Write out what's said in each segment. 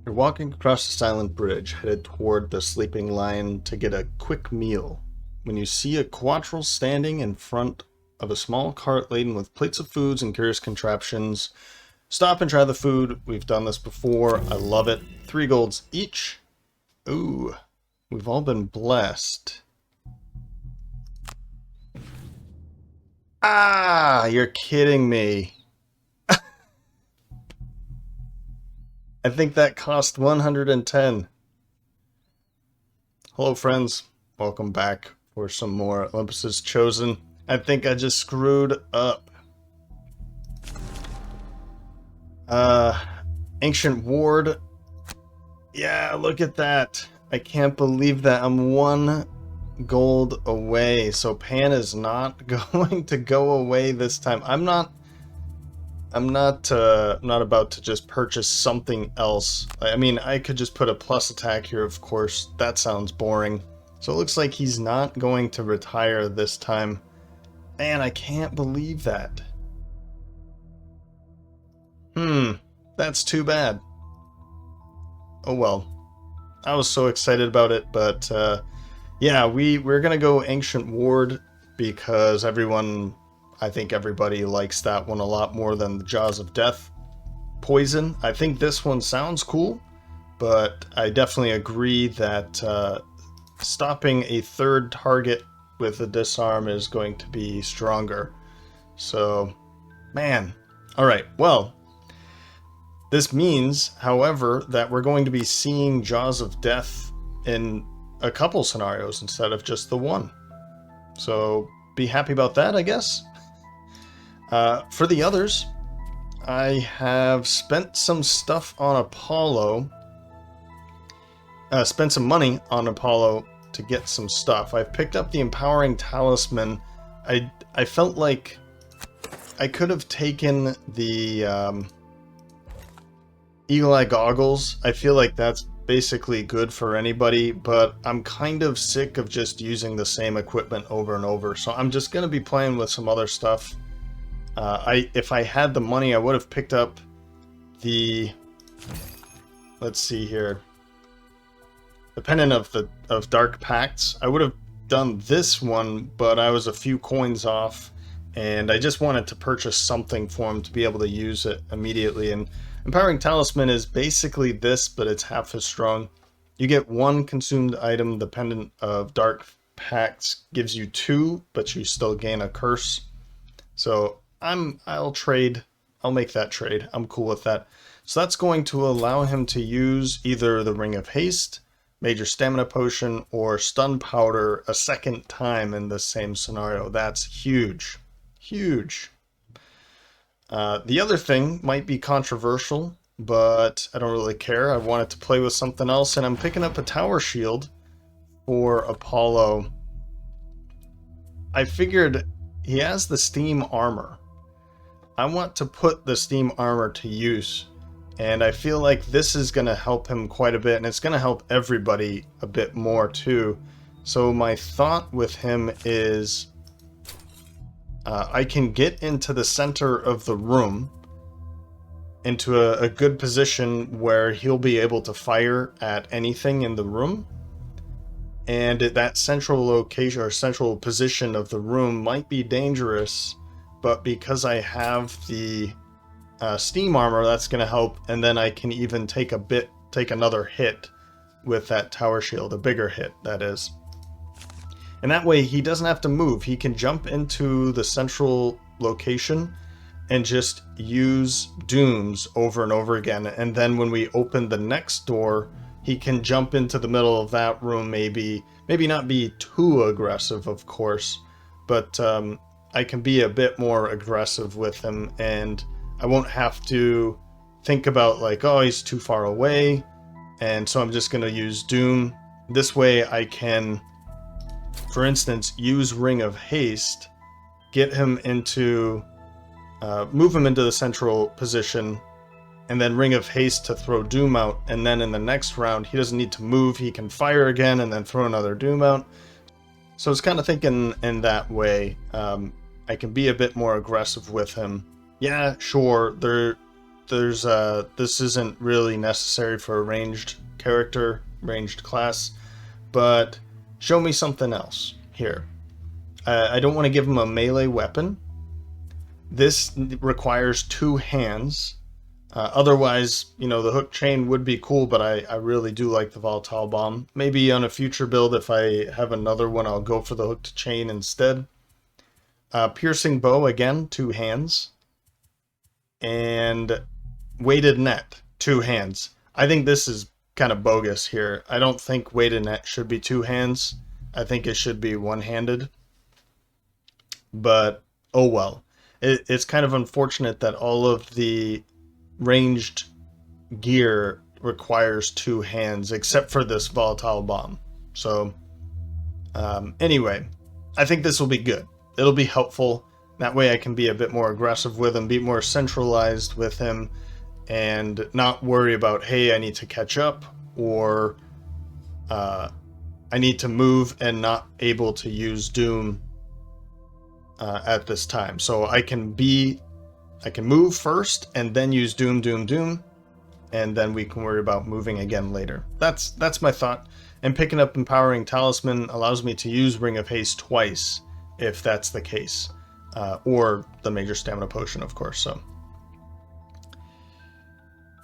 You're walking across the silent bridge, headed toward the sleeping lion to get a quick meal, when you see a quattrel standing in front of a small cart laden with plates of foods and curious contraptions. Stop and try the food. We've done this before. I love it. 3 golds each. Ooh, we've all been blessed. Ah, you're kidding me. I think that cost 110. Hello, friends. Welcome back for some more Olympus Chosen. I think I just screwed up. Ancient Ward. Yeah, look at that. I can't believe that. I'm 1 gold away. So Pan is not going to go away this time. I'm not about to just purchase something else. I mean, I could just put a plus attack here, of course. That sounds boring. So it looks like he's not going to retire this time. Man, I can't believe that. That's too bad. Oh well. I was so excited about it, but yeah, we're gonna go Ancient Ward because I think everybody likes that one a lot more than the Jaws of Death. Poison, I think this one sounds cool, but I definitely agree that stopping a third target with a disarm is going to be stronger. So, man. Alright, well, this means, however, that we're going to be seeing Jaws of Death in a couple scenarios instead of just the one. So, be happy about that, I guess. For the others, I have spent some stuff on Apollo. Spent some money on Apollo to get some stuff. I've picked up the Empowering Talisman. I felt like I could have taken the Eagle Eye Goggles. I feel like that's basically good for anybody, but I'm kind of sick of just using the same equipment over and over. So I'm just going to be playing with some other stuff. If I had the money, I would have picked up the, let's see here, the Pendant of Dark Pacts. I would have done this one, but I was a few coins off, and I just wanted to purchase something for him to be able to use it immediately. And Empowering Talisman is basically this, but it's half as strong. You get 1 consumed item. The Pendant of Dark Pacts gives you 2, but you still gain a curse. So I'll trade. I'll make that trade. I'm cool with that. So that's going to allow him to use either the Ring of Haste, Major Stamina Potion, or Stun Powder a second time in the same scenario. That's huge. Huge. The other thing might be controversial, but I don't really care. I wanted to play with something else, and I'm picking up a Tower Shield for Apollo. I figured he has the Steam Armor. I want to put the Steam Armor to use, and I feel like this is going to help him quite a bit, and it's going to help everybody a bit more too. So my thought with him is I can get into the center of the room, into a good position where he'll be able to fire at anything in the room. And that central location or central position of the room might be dangerous, but because I have the Steam Armor, that's going to help. And then I can even take another hit with that Tower Shield, a bigger hit, that is. And that way he doesn't have to move. He can jump into the central location and just use dooms over and over again. And then when we open the next door, he can jump into the middle of that room, maybe not be too aggressive, of course, but I can be a bit more aggressive with him, and I won't have to think about like, oh, he's too far away, and so I'm just going to use Doom. This way I can, for instance, use Ring of Haste, get him into, move him into the central position, and then Ring of Haste to throw Doom out, and then in the next round, he doesn't need to move, he can fire again and then throw another Doom out. So it's kind of thinking in that way. I can be a bit more aggressive with him. Yeah, sure, this isn't really necessary for a ranged character, ranged class, but show me something else here. I don't want to give him a melee weapon. This requires 2 hands. Otherwise, you know, the hook chain would be cool, but I really do like the volatile bomb. Maybe on a future build, if I have another one, I'll go for the hooked chain instead. Piercing bow, again, 2 hands. And weighted net, 2 hands. I think this is kind of bogus here. I don't think weighted net should be 2 hands. I think it should be one-handed. But, oh well. It's kind of unfortunate that all of the ranged gear requires 2 hands, except for this volatile bomb. So, anyway, I think this will be good. It'll be helpful. That way I can be a bit more aggressive with him, be more centralized with him, and not worry about, hey, I need to catch up, or I need to move and not able to use Doom at this time. So I can move first and then use Doom, and then we can worry about moving again later. That's my thought. And picking up Empowering Talisman allows me to use Ring of Haste twice, if that's the case. Or the Major Stamina Potion, of course. So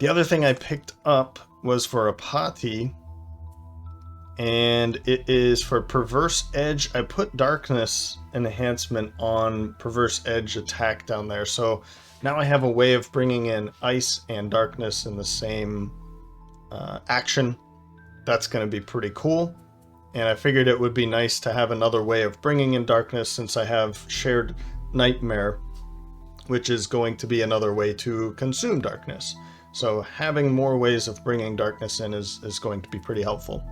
the other thing I picked up was for a Apati, and it is for Perverse Edge. I put Darkness enhancement on Perverse Edge attack down there, so now I have a way of bringing in Ice and Darkness in the same action. That's going to be pretty cool, and I figured it would be nice to have another way of bringing in Darkness, since I have Shared Nightmare, which is going to be another way to consume Darkness. So having more ways of bringing Darkness in is going to be pretty helpful.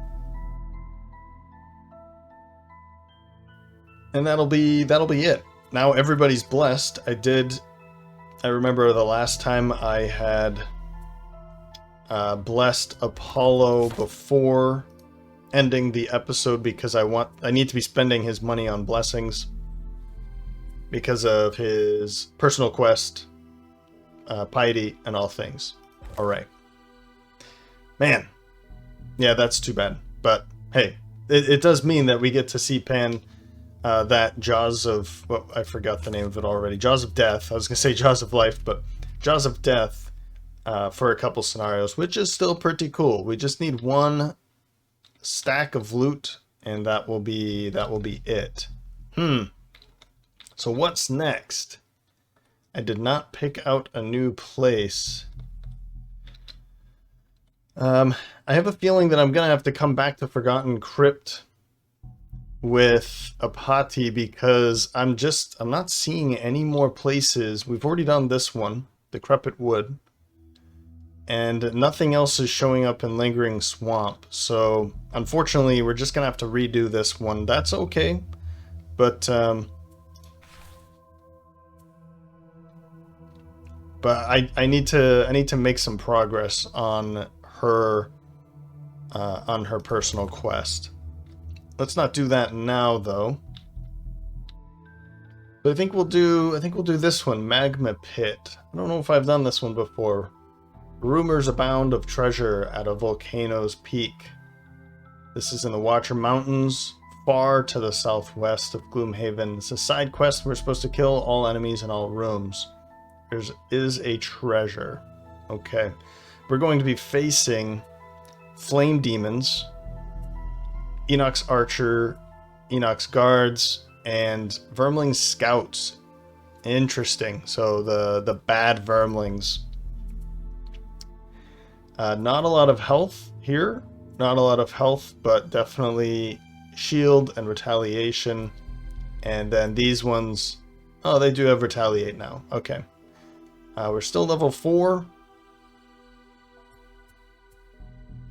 And that'll be it. Now everybody's blessed. I remember the last time I had blessed Apollo before ending the episode, because I need to be spending his money on blessings because of his personal quest, piety, and all things. Alright. Man. Yeah, that's too bad. But hey, it does mean that we get to see Pan that Jaws of... Well, I forgot the name of it already. Jaws of Death. I was going to say Jaws of Life, but Jaws of Death for a couple scenarios, which is still pretty cool. We just need 1 stack of loot, and that will be it. So what's next? I did not pick out a new place. I have a feeling that I'm gonna have to come back to Forgotten Crypt with Apati, because I'm not seeing any more places. We've already done this one, Decrepit Wood, and nothing else is showing up in Lingering Swamp. So unfortunately, we're just gonna have to redo this one. That's okay, but I need to make some progress on her personal quest. Let's not do that now, though. But I think we'll do this one, Magma Pit. I don't know if I've done this one before. Rumors abound of treasure at a volcano's peak. This is in the Watcher Mountains, far to the southwest of Gloomhaven. It's a side quest. We're supposed to kill all enemies in all rooms. There is a treasure. Okay. We're going to be facing Flame Demons, Enoch's Archer, Enoch's Guards, and Vermling Scouts. Interesting. So the bad Vermlings. Not a lot of health here. Not a lot of health, but definitely shield and retaliation. And then these ones... Oh, they do have retaliate now. Okay. We're still level 4.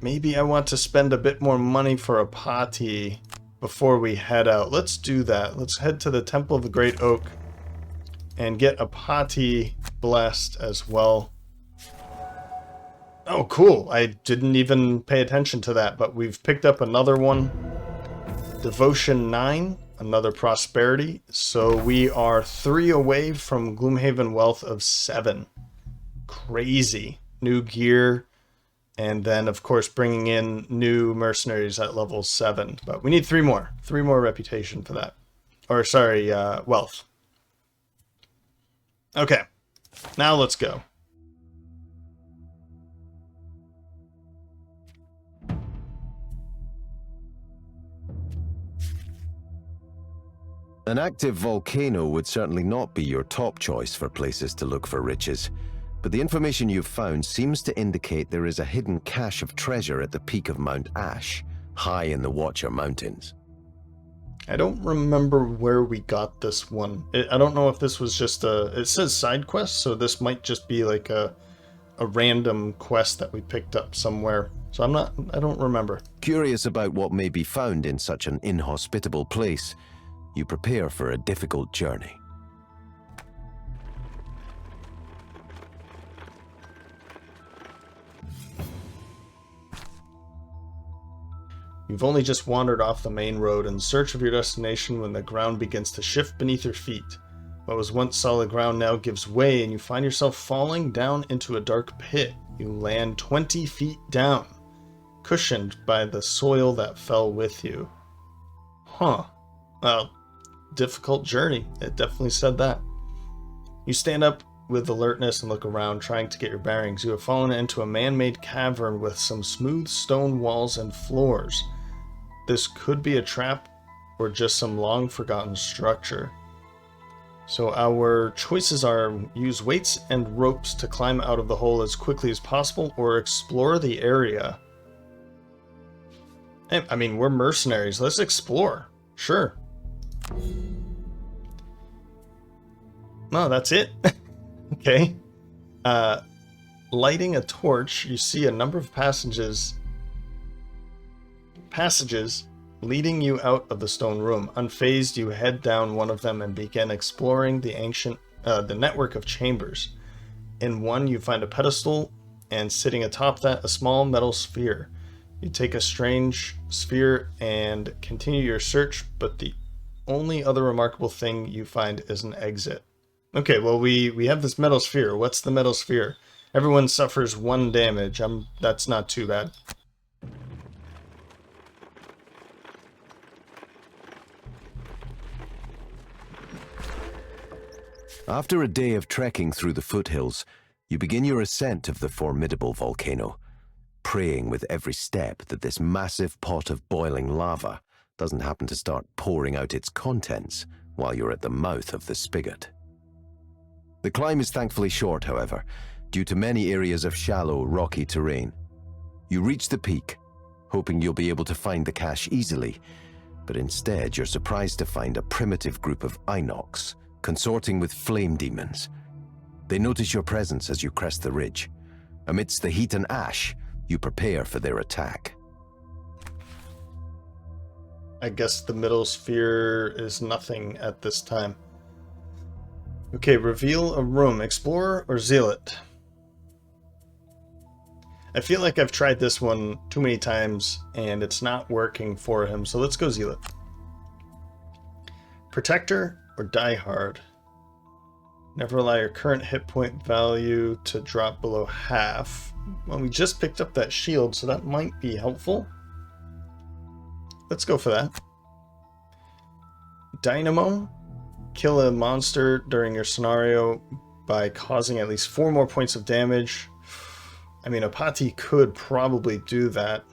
Maybe I want to spend a bit more money for a Apati before we head out. Let's do that. Let's head to the Temple of the Great Oak and get a Apati blessed as well. Oh, cool. I didn't even pay attention to that, but we've picked up another one. Devotion 9, another prosperity. So we are 3 away from Gloomhaven wealth of 7. crazy. New gear, and then, of course, bringing in new mercenaries at level 7. But we need 3 more. 3 more reputation for that. Or, sorry, wealth. Okay, now let's go. An active volcano would certainly not be your top choice for places to look for riches, but the information you've found seems to indicate there is a hidden cache of treasure at the peak of Mount Ash, high in the Watcher Mountains. I don't remember where we got this one. I don't know if this was just a... It says side quest, so this might just be like a random quest that we picked up somewhere. So I don't remember. Curious about what may be found in such an inhospitable place, you prepare for a difficult journey. You've only just wandered off the main road in search of your destination when the ground begins to shift beneath your feet. What was once solid ground now gives way, and you find yourself falling down into a dark pit. You land 20 feet down, cushioned by the soil that fell with you. Huh. Well, difficult journey. It definitely said that. You stand up with alertness and look around, trying to get your bearings. You have fallen into a man-made cavern with some smooth stone walls and floors. This could be a trap or just some long-forgotten structure. So our choices are use weights and ropes to climb out of the hole as quickly as possible, or explore the area. Hey, I mean, we're mercenaries. Let's explore. Sure. No, that's it. Okay. Lighting a torch, you see a number of passages leading you out of the stone room. Unfazed, you head down one of them and begin exploring the network of chambers. In one, you find a pedestal, and sitting atop that, a small metal sphere. You take a strange sphere and continue your search, but the only other remarkable thing you find is an exit. Okay, well, we have this metal sphere. What's the metal sphere? Everyone suffers 1 damage. That's not too bad. After a day of trekking through the foothills, you begin your ascent of the formidable volcano, praying with every step that this massive pot of boiling lava doesn't happen to start pouring out its contents while you're at the mouth of the spigot. The climb is thankfully short, however, due to many areas of shallow, rocky terrain. You reach the peak, hoping you'll be able to find the cache easily, but instead you're surprised to find a primitive group of Inox consorting with flame demons. They notice your presence as you crest the ridge. Amidst the heat and ash, you prepare for their attack. I guess the middle sphere is nothing at this time. Okay, reveal a room. Explorer or Zealot? I feel like I've tried this one too many times and it's not working for him, so let's go Zealot. Protector or Die Hard? Never allow your current hit point value to drop below half. Well, we just picked up that shield, so that might be helpful. Let's go for that. Dynamo. Kill a monster during your scenario by causing at least 4 more points of damage. I mean, Apati could probably do that.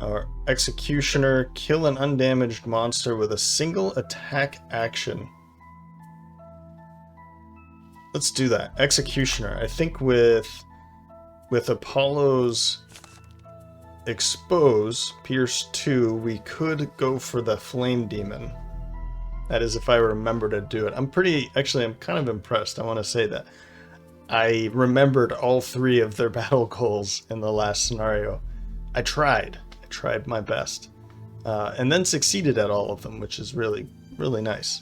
Or Executioner. Kill an undamaged monster with a single attack action. Let's do that. Executioner. I think with Apollo's Expose, Pierce 2, we could go for the Flame Demon. That is, if I remember to do it. I'm kind of impressed. I want to say that. I remembered all 3 of their battle goals in the last scenario. I tried my best. And then succeeded at all of them, which is really, really nice.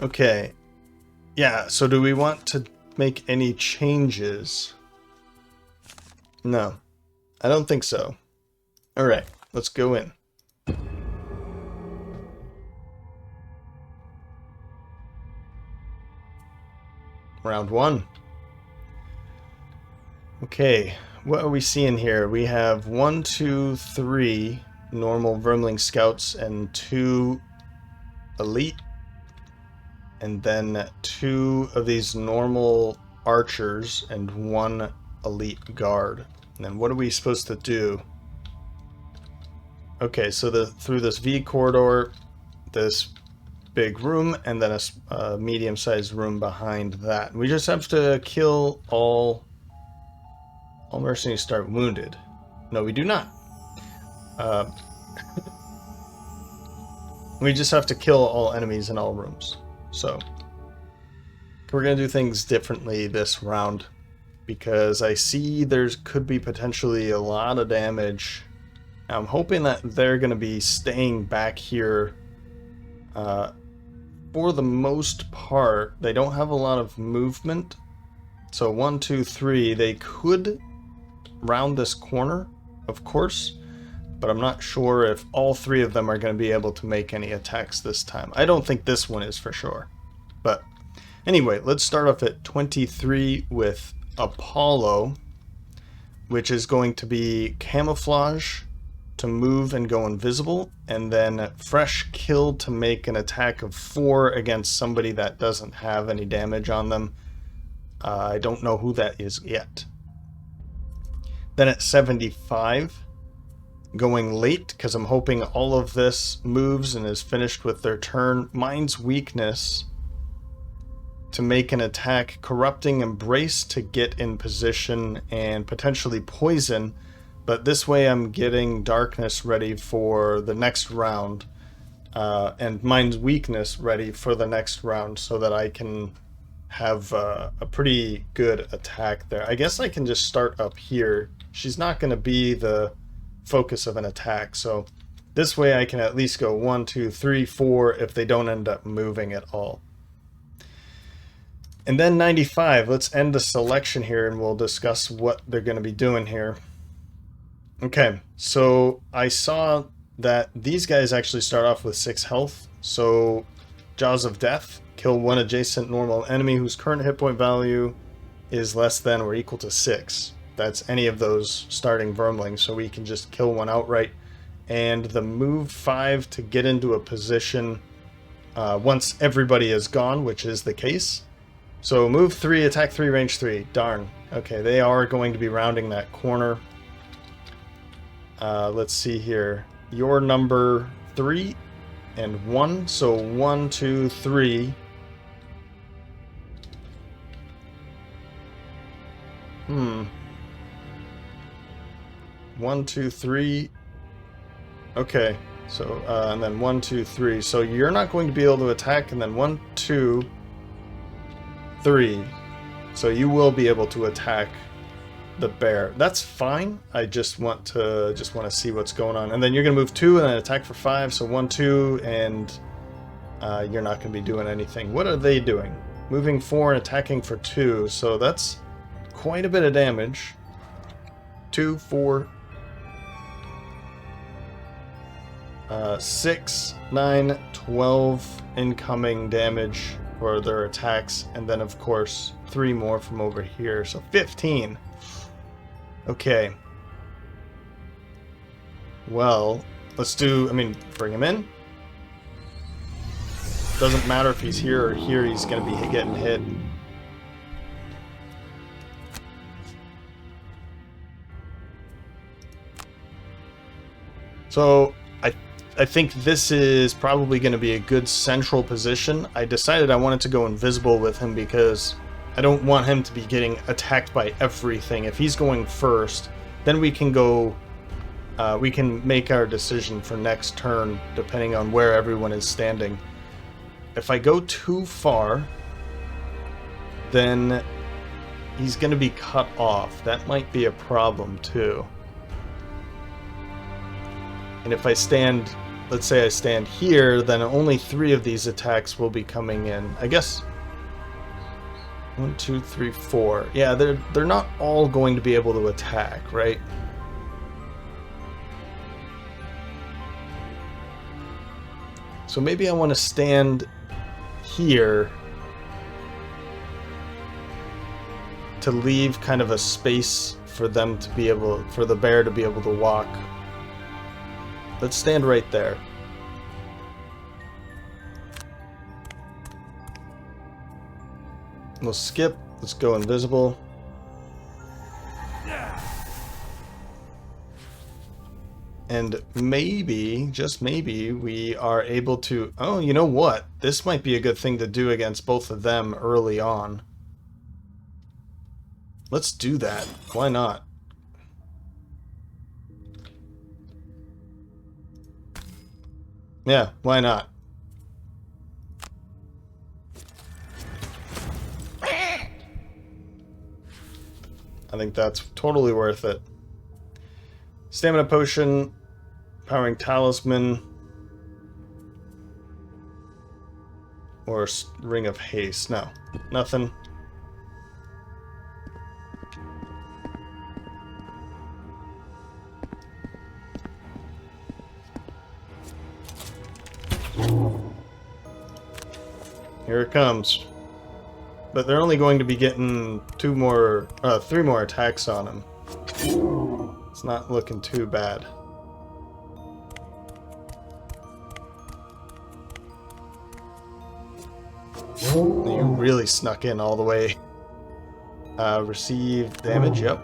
Okay. Yeah, so do we want to make any changes? No. I don't think so. Alright, let's go in. Round 1. Okay, what are we seeing here? We have 1, 2, 3 normal Vermling Scouts and 2 elite. And then 2 of these normal archers and 1 elite guard. And then what are we supposed to do? Okay, so through this V corridor, this big room, and then a medium-sized room behind that. We just have to kill all mercenaries start wounded. No, we do not. We just have to kill all enemies in all rooms. So we're going to do things differently this round, because I see there's could be potentially a lot of damage. I'm hoping that they're going to be staying back here for the most part. They don't have a lot of movement. So 1, 2, 3, they could round this corner, of course, but I'm not sure if all 3 of them are going to be able to make any attacks this time. I don't think this one is for sure. But anyway, let's start off at 23 with Apollo, which is going to be camouflage to move and go invisible, and then fresh kill to make an attack of 4 against somebody that doesn't have any damage on them. I don't know who that is yet. Then at 75, going late, because I'm hoping all of this moves and is finished with their turn. Mind's weakness to make an attack, corrupting embrace to get in position, and potentially poison. But this way I'm getting darkness ready for the next round, and mind's weakness ready for the next round, so that I can have a pretty good attack there. I guess I can just start up here. She's not going to be the focus of an attack, so this way I can at least go 1, 2, 3, 4 if they don't end up moving at all. And then 95, let's end the selection here and we'll discuss what they're going to be doing here. Okay, so I saw that these guys actually start off with 6 health, so Jaws of Death, kill 1 adjacent normal enemy whose current hit point value is less than or equal to 6. That's any of those starting Vermlings, so we can just kill 1 outright. And the move 5 to get into a position once everybody is gone, which is the case. So move 3, attack 3, range 3. Darn. Okay, they are going to be rounding that corner. Let's see here. You're number 3 and 1, so 1, 2, 3. 1, 2, 3. Okay, so and then 1, 2, 3. So you're not going to be able to attack, and then 1, 2, 3. So you will be able to attack the bear. That's fine. I just want to see what's going on. And then you're going to move 2 and then attack for 5. So 1, 2, and you're not going to be doing anything. What are they doing? Moving 4 and attacking for 2. So that's quite a bit of damage. 2, 4, 6, 9, 12 incoming damage for their attacks, and then of course 3 more from over here, so 15. Okay. Well, let's do, bring him in. Doesn't matter if he's here or here, he's going to be getting hit. So I think this is probably going to be a good central position. I decided I wanted to go invisible with him because I don't want him to be getting attacked by everything. If he's going first, then we can go, we can make our decision for next turn depending on where everyone is standing. If I go too far, then he's going to be cut off. That might be a problem too. And if I stand, let's say I stand here, then only 3 of these attacks will be coming in. I guess 1, 2, 3, 4. Yeah, they're not all going to be able to attack, right? So maybe I want to stand here to leave kind of a space for them to be able, for the bear to be able to walk. Let's stand right there. We'll skip. Let's go invisible. And maybe, just maybe, we are able to... Oh, you know what? This might be a good thing to do against both of them early on. Let's do that. Why not? Yeah, why not? I think that's totally worth it. Stamina potion, powering talisman, or ring of haste. No, nothing. Here it comes. But they're only going to be getting 3 more attacks on him. It's not looking too bad. You really snuck in all the way. Receive damage, yep.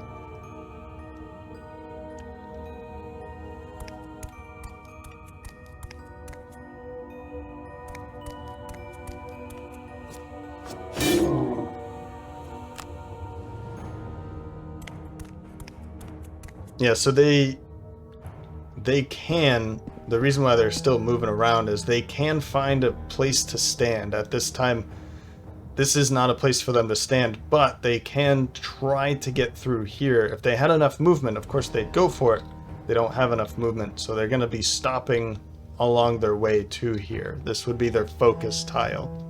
Yeah, so they can, the reason why they're still moving around is they can find a place to stand. At this time, this is not a place for them to stand, but they can try to get through here. If they had enough movement, of course they'd go for it. They don't have enough movement, so they're going to be stopping along their way to here. This would be their focus tile.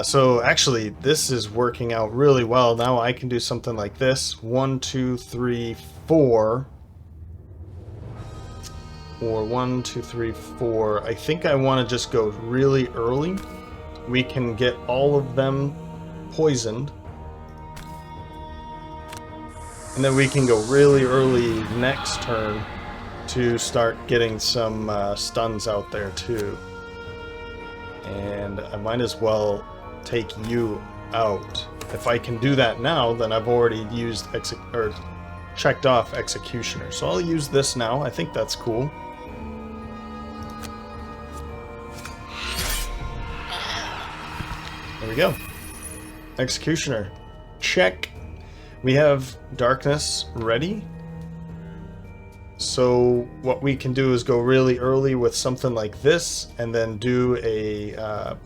So actually, this is working out really well. Now I can do something like this. 1, 2, 3, 4. Or 1, 2, 3, 4. I think I want to just go really early. We can get all of them poisoned. And then we can go really early next turn to start getting some stuns out there too. And I might as well take you out. If I can do that now, then I've already used checked off Executioner. So I'll use this now. I think that's cool. There we go. Executioner. Check. We have Darkness ready. So what we can do is go really early with something like this, and then do a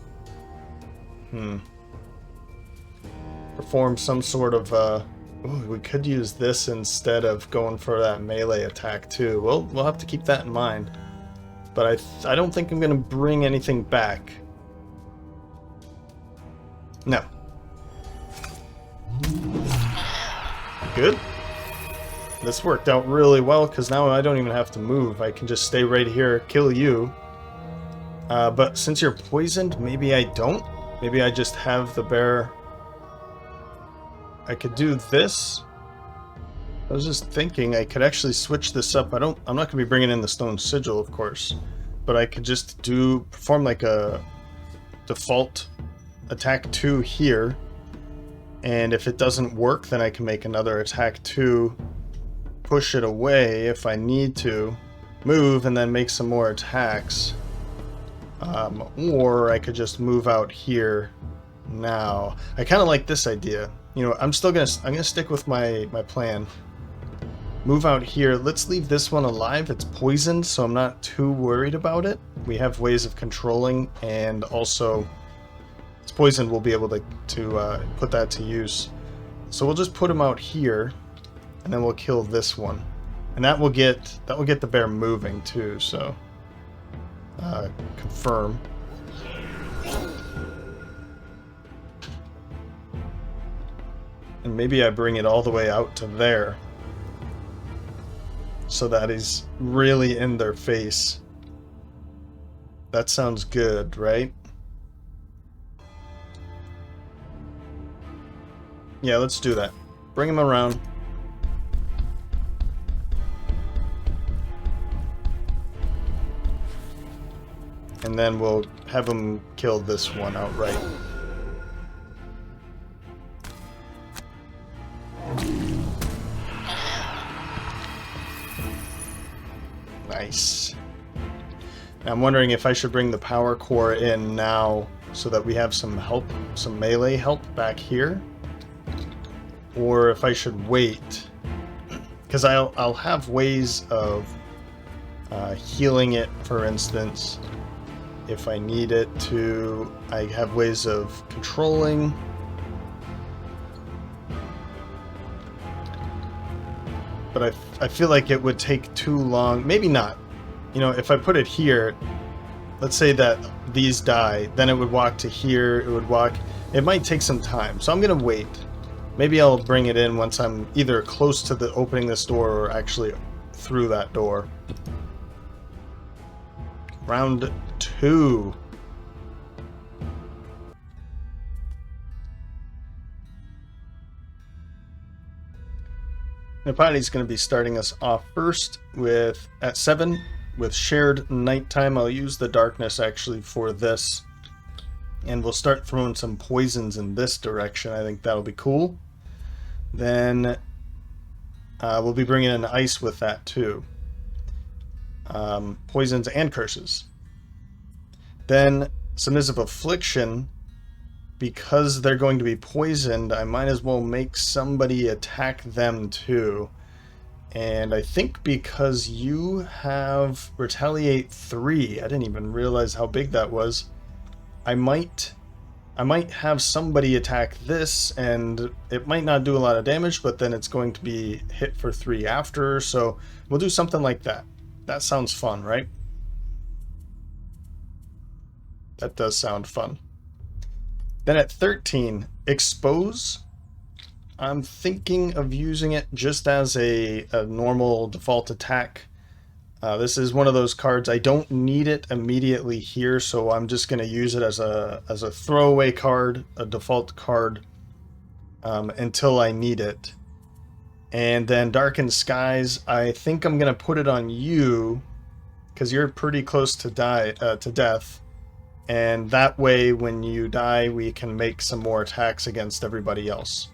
perform some sort of ooh, we could use this instead of going for that melee attack too. We'll have to keep that in mind. But I don't think I'm going to bring anything back. No. Good. This worked out really well, because now I don't even have to move. I can just stay right here, kill you. But since you're poisoned, maybe I don't. Maybe I just have the bear... I could do this. I was just thinking I could actually switch this up. I'm not going to be bringing in the stone sigil, of course. But I could just perform like a default attack 2 here. And if it doesn't work, then I can make another attack 2. Push it away if I need to, move, and then make some more attacks. Or I could just move out here now. I kind of like this idea. You know, I'm gonna stick with my plan. Move out here. Let's leave this one alive. It's poisoned, so I'm not too worried about it. We have ways of controlling, and also it's poisoned. We'll be able to put that to use. So we'll just put him out here. And then we'll kill this one, and that will get the bear moving too. So, confirm. And maybe I bring it all the way out to there, so that he's really in their face. That sounds good, right? Yeah, let's do that. Bring him around. And then we'll have him kill this one outright. Nice. Now I'm wondering if I should bring the power core in now so that we have some help, some melee help back here. Or if I should wait. Because I'll have ways of healing it, for instance. If I need it to, I have ways of controlling. But I feel like it would take too long. Maybe not. You know, if I put it here, let's say that these die, then it would walk to here, it would walk. It might take some time, so I'm going to wait. Maybe I'll bring it in once I'm either close to the opening this door or actually through that door. Round 2. Nepati's going to be starting us off first with at 7 with shared nighttime. I'll use the darkness actually for this, and we'll start throwing some poisons in this direction. I think that'll be cool. Then we'll be bringing in ice with that too. Poisons and curses. Then submissive affliction. Because they're going to be poisoned, I might as well make somebody attack them too. And I think because you have retaliate 3, I didn't even realize how big that was. I might have somebody attack this, and it might not do a lot of damage, but then it's going to be hit for 3 after, so we'll do something like that. That sounds fun, right? That does sound fun. Then at 13, expose. I'm thinking of using it just as a normal default attack. This is one of those cards, I don't need it immediately here, so I'm just going to use it as a throwaway card, a default card, until I need it. And then Darkened Skies, I think I'm going to put it on you, because you're pretty close to death. And that way, when you die, we can make some more attacks against everybody else.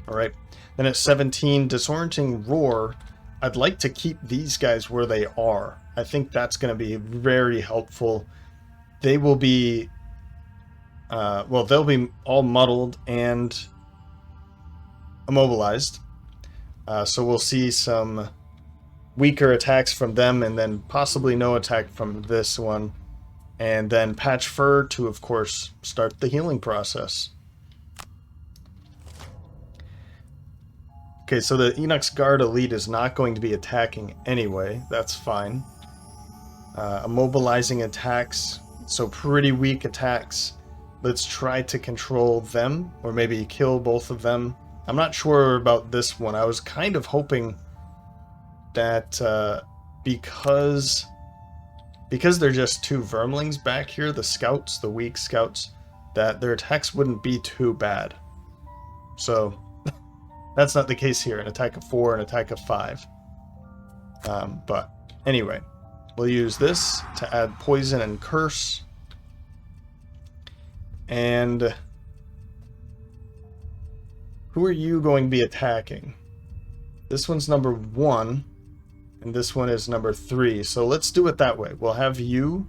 Alright. Then at 17, Disorienting Roar. I'd like to keep these guys where they are. I think that's going to be very helpful. They will be... well, they'll be all muddled and immobilized. So we'll see some weaker attacks from them, and then possibly no attack from this one. And then Patch Fur to, of course, start the healing process. Okay, so the Enoch's Guard Elite is not going to be attacking anyway. That's fine. Immobilizing attacks, so pretty weak attacks. Let's try to control them, or maybe kill both of them. I'm not sure about this one. I was kind of hoping that because they're just 2 vermlings back here, the scouts, the weak scouts, that their attacks wouldn't be too bad. So, that's not the case here. An attack of 4, an attack of 5. But, anyway, we'll use this to add poison and curse. And who are you going to be attacking? This one's number 1. And this one is number 3. So let's do it that way. We'll have you.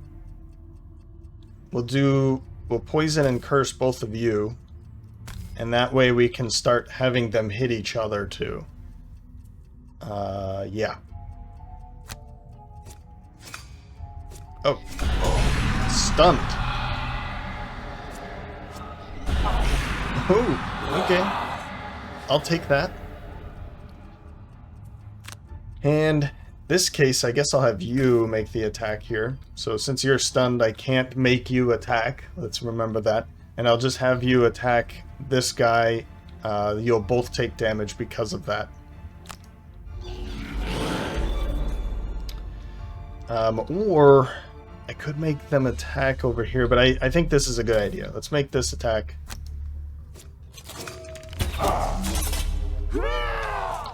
We'll poison and curse both of you. And that way we can start having them hit each other too. Yeah. Oh. Stunned. Oh, okay. I'll take that. And this case, I guess I'll have you make the attack here. So since you're stunned, I can't make you attack. Let's remember that. And I'll just have you attack this guy. You'll both take damage because of that. Or I could make them attack over here, but I think this is a good idea. Let's make this attack.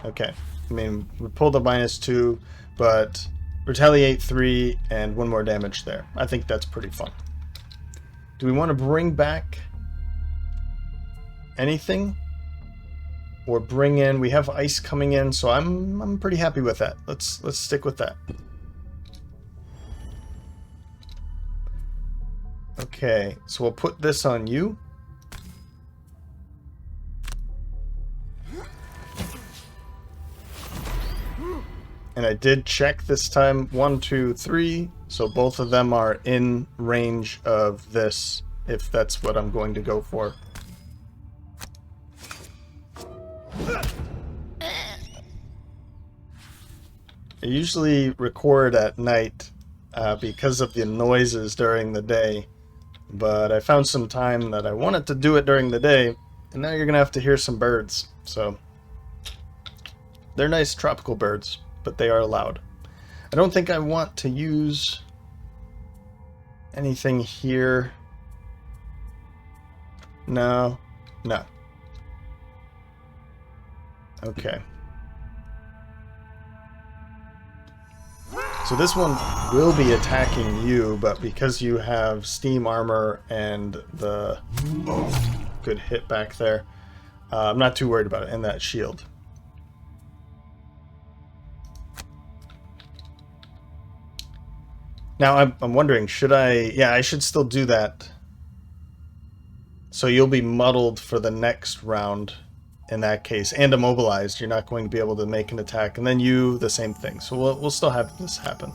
Okay. I mean, we pulled a -2, but retaliate 3 and 1 more damage there. I think that's pretty fun. Do we want to bring back anything? Or bring in... We have ice coming in, so I'm pretty happy with that. Let's stick with that. Okay, so we'll put this on you. And I did check this time. 1, 2, 3. So both of them are in range of this, if that's what I'm going to go for. I usually record at night because of the noises during the day. But I found some time that I wanted to do it during the day. And now you're going to have to hear some birds. So they're nice tropical birds, but they are loud. I don't think I want to use anything here. No. No. Okay. So this one will be attacking you, but because you have steam armor and the good hit back there, I'm not too worried about it, and that shield. Now, I'm wondering, should I... Yeah, I should still do that. So you'll be muddled for the next round in that case, and immobilized. You're not going to be able to make an attack. And then you, the same thing. So we'll still have this happen.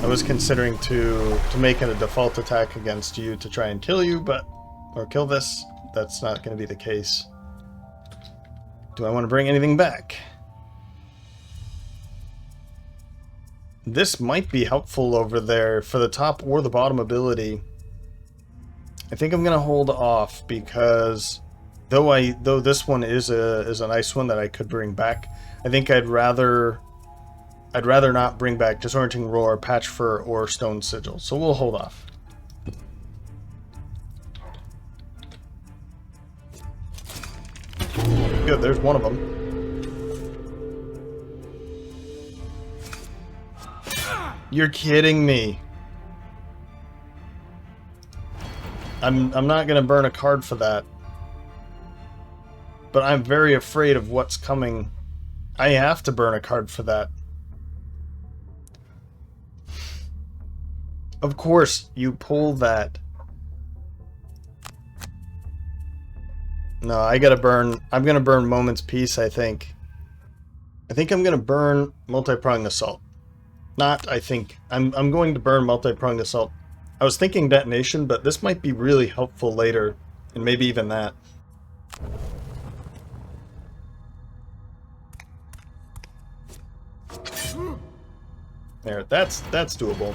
I was considering to make it a default attack against you to try and kill you, or kill this. That's not going to be the case. Do I want to bring anything back? This might be helpful over there for the top or the bottom ability. I think I'm going to hold off because though this one is a nice one that I could bring back, I think I'd rather not bring back Disorienting Roar, Patch Fur, or Stone Sigil, so we'll hold off. Good, there's one of them. You're kidding me. I'm not gonna burn a card for that. But I'm very afraid of what's coming. I have to burn a card for that. Of course, you pull that. No, I gotta burn. I'm gonna burn Moment's Peace, I think. I think I'm gonna burn Multi-Pronged Assault. Not, I think. I'm going to burn Multi-Pronged Assault. I was thinking Detonation, but this might be really helpful later. And maybe even that. There, that's doable.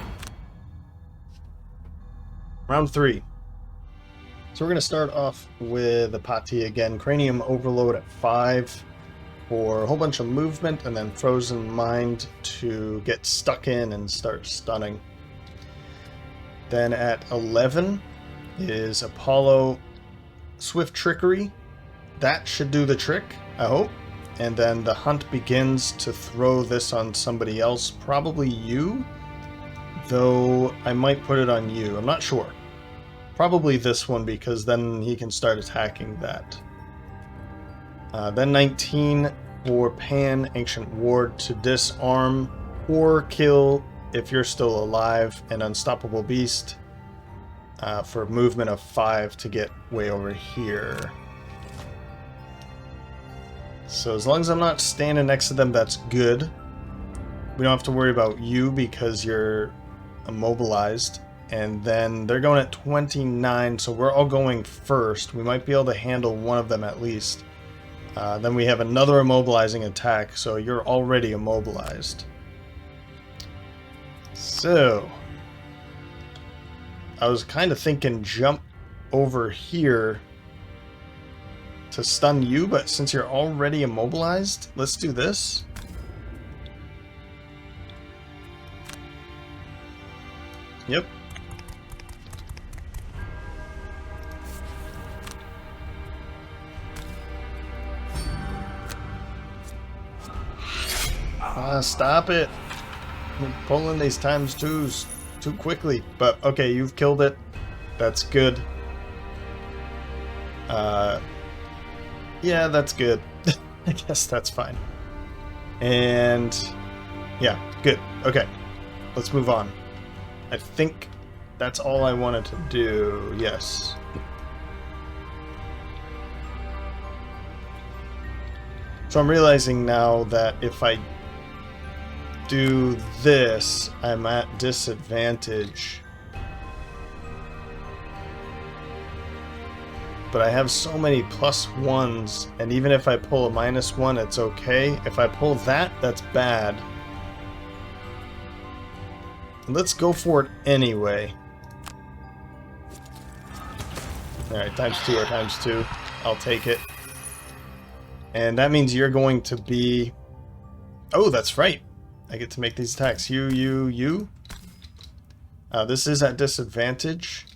Round 3. So we're going to start off with a Pati again. Cranium Overload at 5 for a whole bunch of movement, and then Frozen Mind to get stuck in and start stunning. Then at 11 is Apollo Swift Trickery. That should do the trick, I hope. And then the hunt begins to throw this on somebody else, probably you. Though I might put it on you, I'm not sure. Probably this one, because then he can start attacking that. Then 19 for Pan, Ancient Ward to disarm or kill if you're still alive, and Unstoppable Beast for movement of 5 to get way over here. So as long as I'm not standing next to them, that's good. We don't have to worry about you because you're immobilized. And then they're going at 29, so we're all going first. We might be able to handle one of them at least. Then we have another immobilizing attack, so you're already immobilized. So I was kind of thinking jump over here to stun you, but since you're already immobilized, let's do this. Yep. Stop it. You're pulling these times twos too quickly. But okay, you've killed it. That's good. Yeah, that's good. I guess that's fine. And yeah, good. Okay, let's move on. I think that's all I wanted to do. Yes. So I'm realizing now that if I do this, I'm at disadvantage. But I have so many +1s, and even if I pull a -1, it's okay. If I pull that, that's bad. Let's go for it anyway. Alright, ×2 or ×2. I'll take it. And that means you're going to be... Oh, that's right. I get to make these attacks. You. This is at disadvantage.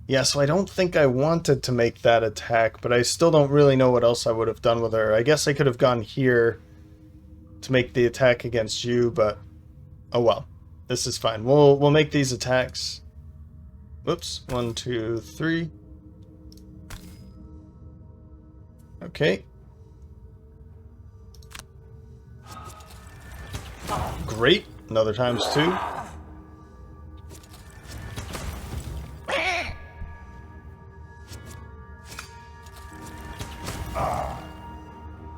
Yeah, so I don't think I wanted to make that attack, but I still don't really know what else I would have done with her. I guess I could have gone here to make the attack against you, but oh well. This is fine. We'll make these attacks. Whoops. 1, 2, 3. Okay. Great. Another ×2.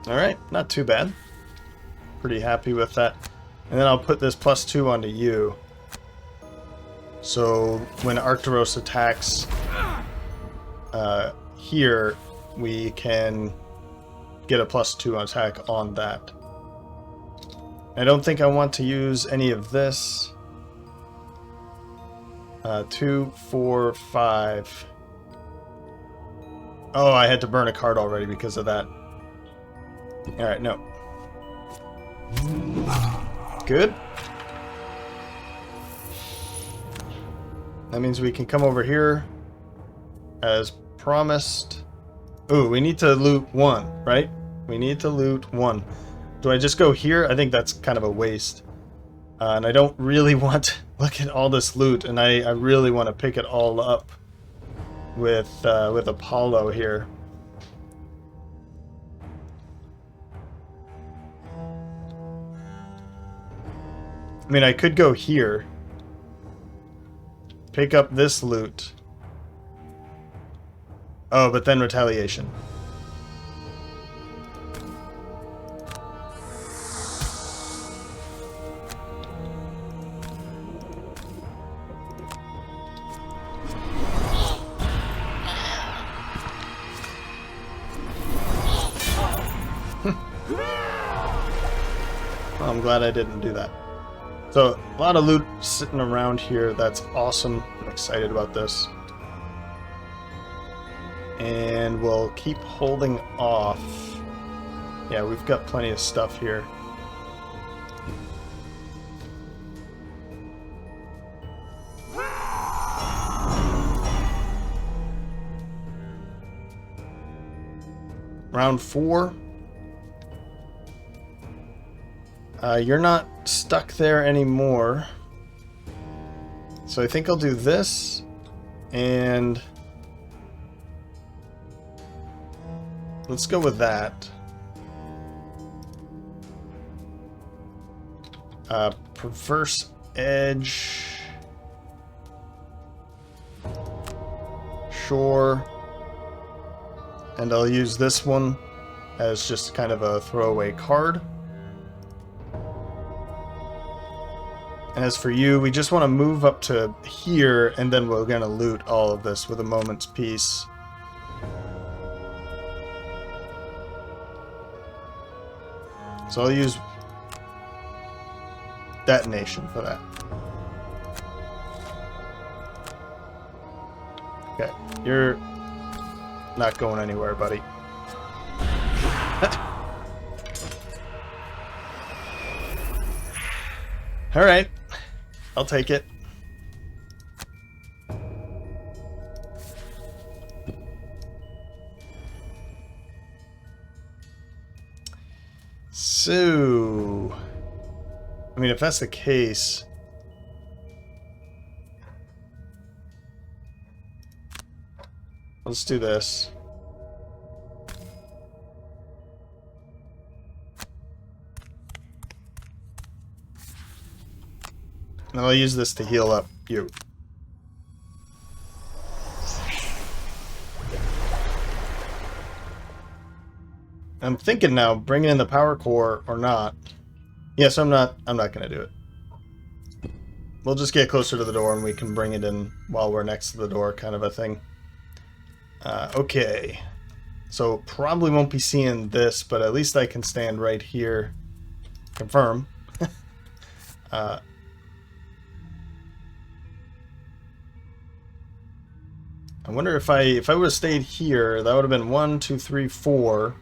Alright, not too bad. Pretty happy with that. And then I'll put this +2 onto you. So when Arcturus attacks here, we can get a +2 attack on that. I don't think I want to use any of this. 2, 4, 5. Oh, I had to burn a card already because of that. Alright, no. Good. That means we can come over here as promised. Ooh, we need to loot 1, right? We need to loot 1. Do I just go here? I think that's kind of a waste. And I don't really want to look at all this loot, and I really want to pick it all up with Apollo here. I mean, I could go here, pick up this loot. Oh, but then retaliation. Well, I'm glad I didn't do that. So, a lot of loot sitting around here. That's awesome. I'm excited about this. And we'll keep holding off. Yeah, we've got plenty of stuff here. Round 4. You're not stuck there anymore. So I think I'll do this, and let's go with that. Perverse Edge. Sure. And I'll use this one as just kind of a throwaway card. And as for you, we just want to move up to here, and then we're going to loot all of this with a moment's peace. So I'll use detonation for that. Okay, not going anywhere, buddy. Alright. I'll take it. So, I mean, if that's the case, let's do this. And I'll use this to heal up you. I'm thinking now, bringing in the power core or not. Yes, I'm not gonna do it. We'll just get closer to the door and we can bring it in while we're next to the door, kind of a thing. Okay. So probably won't be seeing this, but at least I can stand right here. Confirm. I wonder if I would have stayed here, that would have been 1, 2, 3, 4.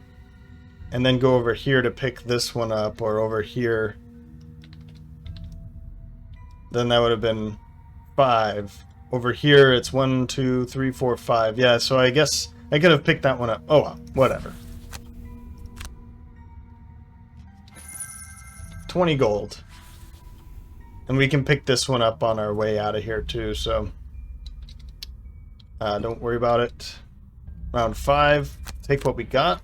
And then go over here to pick this one up, or over here. Then that would have been 5. Over here, it's 1, 2, 3, 4, 5. Yeah, so I guess I could have picked that one up. Oh well, whatever. 20 gold. And we can pick this one up on our way out of here too, so don't worry about it. Round 5, take what we got.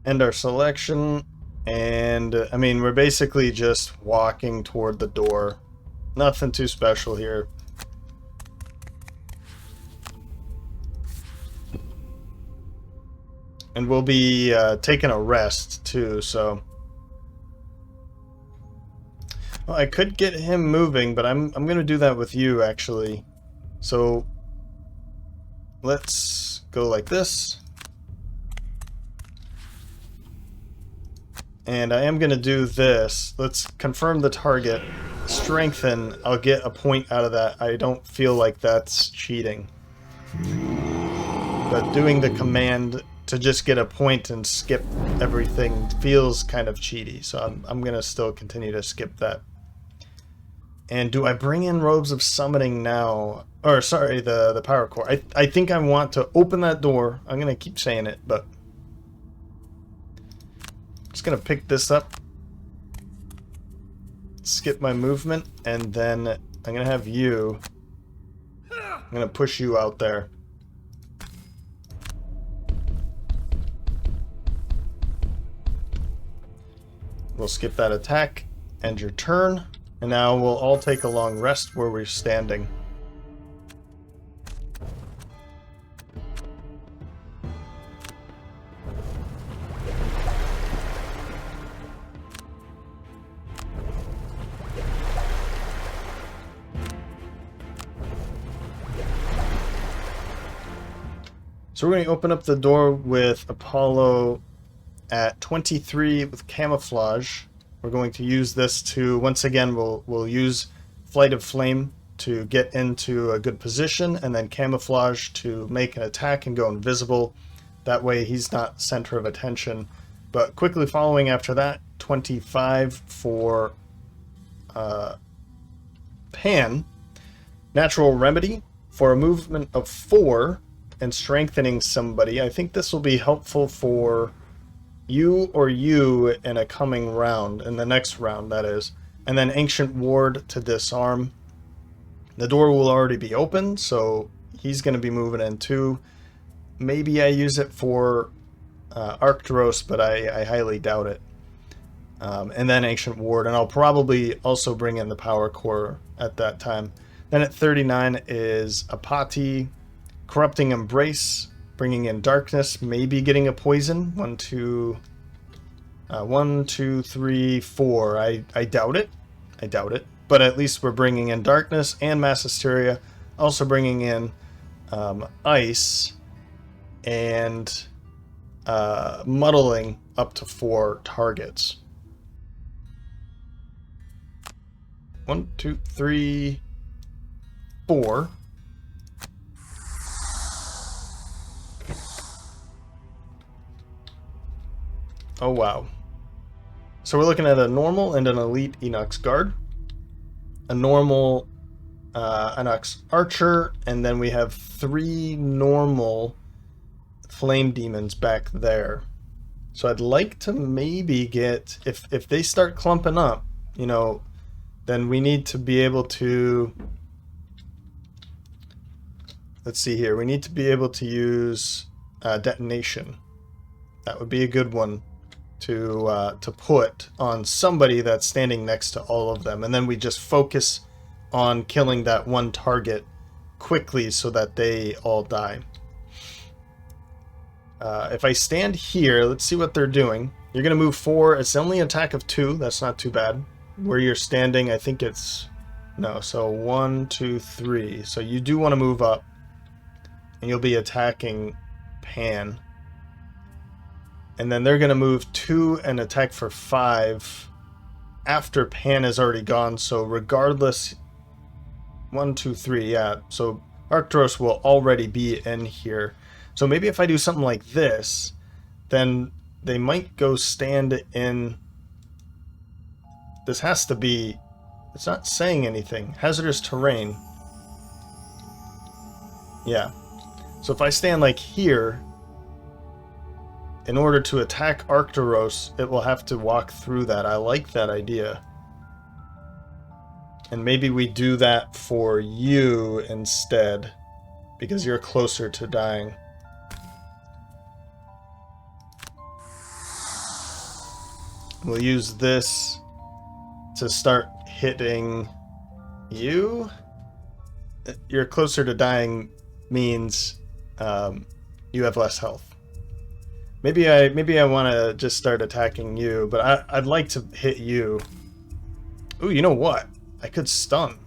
End our selection, and I mean, we're basically just walking toward the door. Nothing too special here. And we'll be taking a rest too, so well, I could get him moving, but I'm gonna do that with you actually. So let's go like this. And I am going to do this. Let's confirm the target. Strengthen. I'll get a point out of that. I don't feel like that's cheating. But doing the command to just get a point and skip everything feels kind of cheaty. So I'm going to still continue to skip that. And do I bring in Robes of Summoning now? Or sorry, the Power Core. I think I want to open that door. I'm going to keep saying it, but just gonna pick this up, skip my movement, and then I'm gonna have you, I'm gonna push you out there. We'll skip that attack, end your turn, and now we'll all take a long rest where we're standing. So we're going to open up the door with Apollo at 23 with camouflage. We're going to use this to, once again, we'll use Flight of Flame to get into a good position, and then camouflage to make an attack and go invisible. That way he's not center of attention. But quickly following after that, 25 for Pan. Natural Remedy for a movement of 4. And strengthening somebody. I think this will be helpful for you or you in a coming round, in the next round that is. And then Ancient Ward to disarm. The door will already be open, so he's going to be moving in too. Maybe I use it for Arcturus, but I highly doubt it. And then Ancient Ward, and I'll probably also bring in the Power Core at that time. Then at 39 is Apati. Corrupting Embrace, bringing in Darkness, maybe getting a poison. 1, 2, 3, 4. I doubt it. I doubt it. But at least we're bringing in Darkness and Mass Hysteria. Also bringing in Ice and muddling up to 4 targets. 1, 2, 3, 4. Oh wow. So we're looking at a normal and an elite Enox guard, a normal Enox archer, and then we have 3 normal flame demons back there. So I'd like to maybe get, if they start clumping up, you know, then we need to be able to, let's see here, we need to be able to use detonation. That would be a good one to put on somebody that's standing next to all of them, and then we just focus on killing that one target quickly so that they all die. If I stand here, let's see what they're doing. You're going to move 4. It's only an attack of 2. That's not too bad. Where you're standing, I think it's... No, so 1, 2, 3. So you do want to move up. And you'll be attacking Pan. And then they're going to move 2 and attack for 5 after Pan is already gone. So regardless... 1, 2, 3, yeah. So Arcturus will already be in here. So maybe if I do something like this, then they might go stand in... This has to be... It's not saying anything. Hazardous terrain. Yeah. So if I stand like here, in order to attack Arcturus, it will have to walk through that. I like that idea. And maybe we do that for you instead, because you're closer to dying. We'll use this to start hitting you. You're closer to dying means you have less health. Maybe I want to just start attacking you, but I'd like to hit you. Ooh, you know what? I could stun.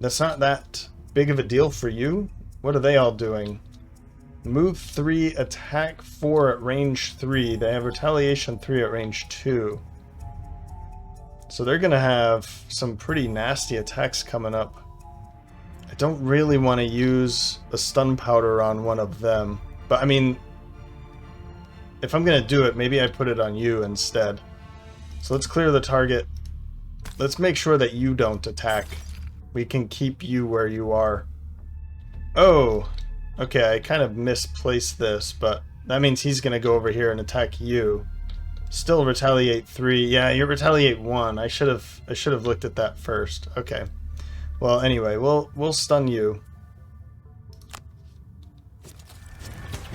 That's not that big of a deal for you. What are they all doing? Move 3, attack 4 at range 3. They have retaliation 3 at range 2. So they're going to have some pretty nasty attacks coming up. I don't really want to use a stun powder on one of them. But I mean, if I'm going to do it, maybe I put it on you instead. So let's clear the target. Let's make sure that you don't attack. We can keep you where you are. Oh! Okay, I kind of misplaced this, but that means he's going to go over here and attack you. Still retaliate 3. Yeah, you retaliate 1. I should have looked at that first. Okay. Well, anyway, we'll stun you.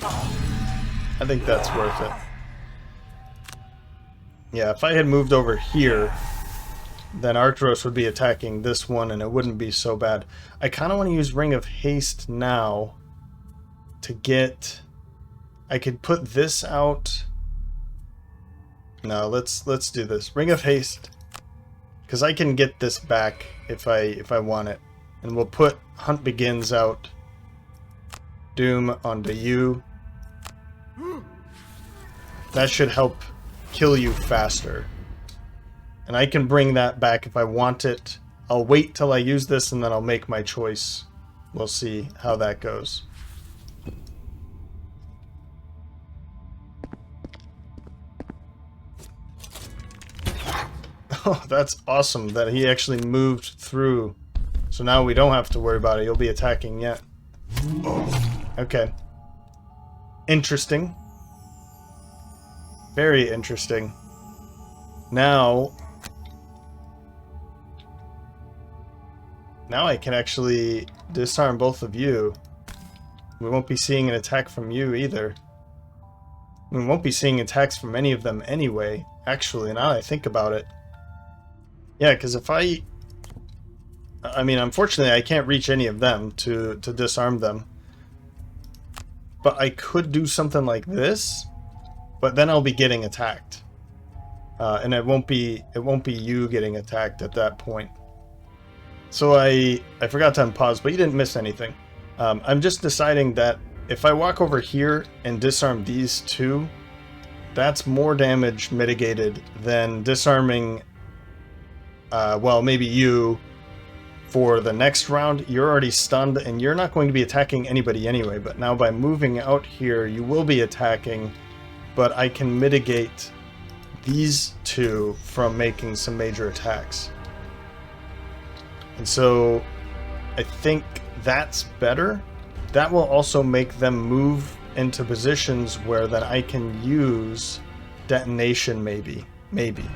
I think that's worth it. Yeah, if I had moved over here, then Arcturus would be attacking this one and it wouldn't be so bad. I kind of want to use Ring of Haste now to get... I could put this out. No, let's do this. Ring of Haste, because I can get this back if I want it. And we'll put Hunt Begins out. Doom onto you. That should help kill you faster. And I can bring that back if I want it. I'll wait till I use this and then I'll make my choice. We'll see how that goes. Oh, that's awesome that he actually moved through. So now we don't have to worry about it. He'll be attacking yet. Okay. Interesting. Very interesting. Now I can actually disarm both of you. We won't be seeing an attack from you either. We won't be seeing attacks from any of them anyway, actually, now that I think about it. Yeah, because if I mean, unfortunately, I can't reach any of them to disarm them. But I could do something like this, but then I'll be getting attacked. And it won't be you getting attacked at that point. So I forgot to unpause, but you didn't miss anything. I'm just deciding that if I walk over here and disarm these two, that's more damage mitigated than disarming well, maybe you, for the next round, you're already stunned and you're not going to be attacking anybody anyway, but now by moving out here, you will be attacking, but I can mitigate these two from making some major attacks. And so I think that's better. That will also make them move into positions where then I can use detonation maybe.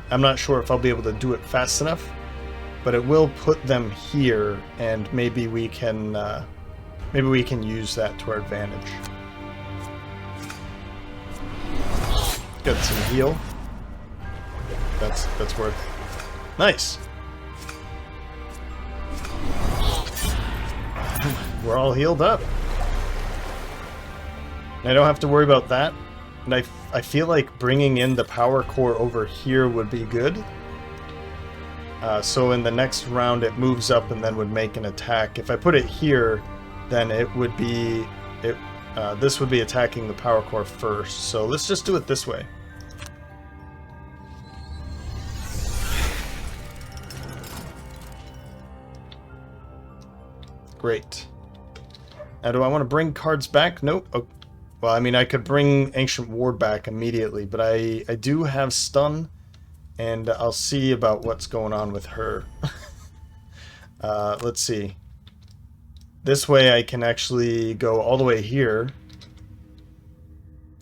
I'm not sure if I'll be able to do it fast enough, but it will put them here, and maybe we can use that to our advantage. Got some heal. That's worth. Nice. We're all healed up. I don't have to worry about that. And I feel like bringing in the power core over here would be good. So in the next round it moves up and then would make an attack. If I put it here, then it would be... this would be attacking the power core first. So let's just do it this way. Great. Now, do I want to bring cards back? Nope. Oh, well, I mean, I could bring Ancient War back immediately, but I do have stun, and I'll see about what's going on with her. Let's see. This way I can actually go all the way here.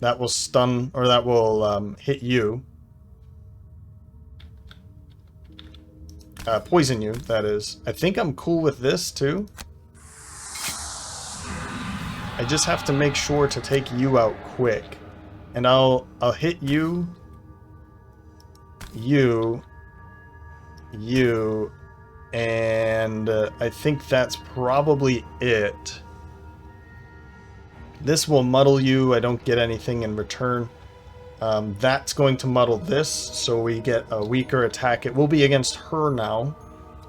That will stun, or that will hit you. Poison you, that is. I think I'm cool with this, too. I just have to make sure to take you out quick. And I'll hit you, and I think that's probably it. This will muddle you. I don't get anything in return. That's going to muddle this, so we get a weaker attack. It will be against her now,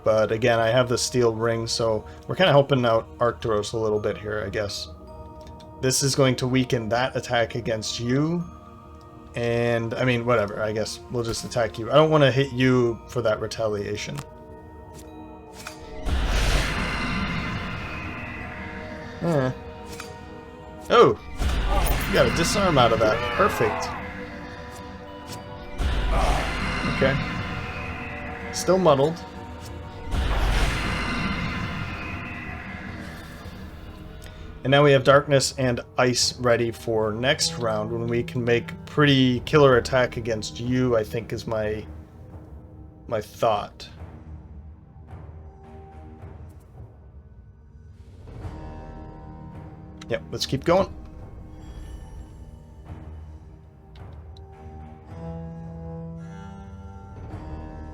but again, I have the steel ring, so we're kind of helping out Arcturus a little bit here, I guess. This is going to weaken that attack against you. And, I mean, whatever. I guess we'll just attack you. I don't want to hit you for that retaliation. Oh! You got a disarm out of that. Perfect. Okay. Still muddled. And now we have darkness and ice ready for next round when we can make pretty killer attack against you, I think is my thought. Yep, let's keep going.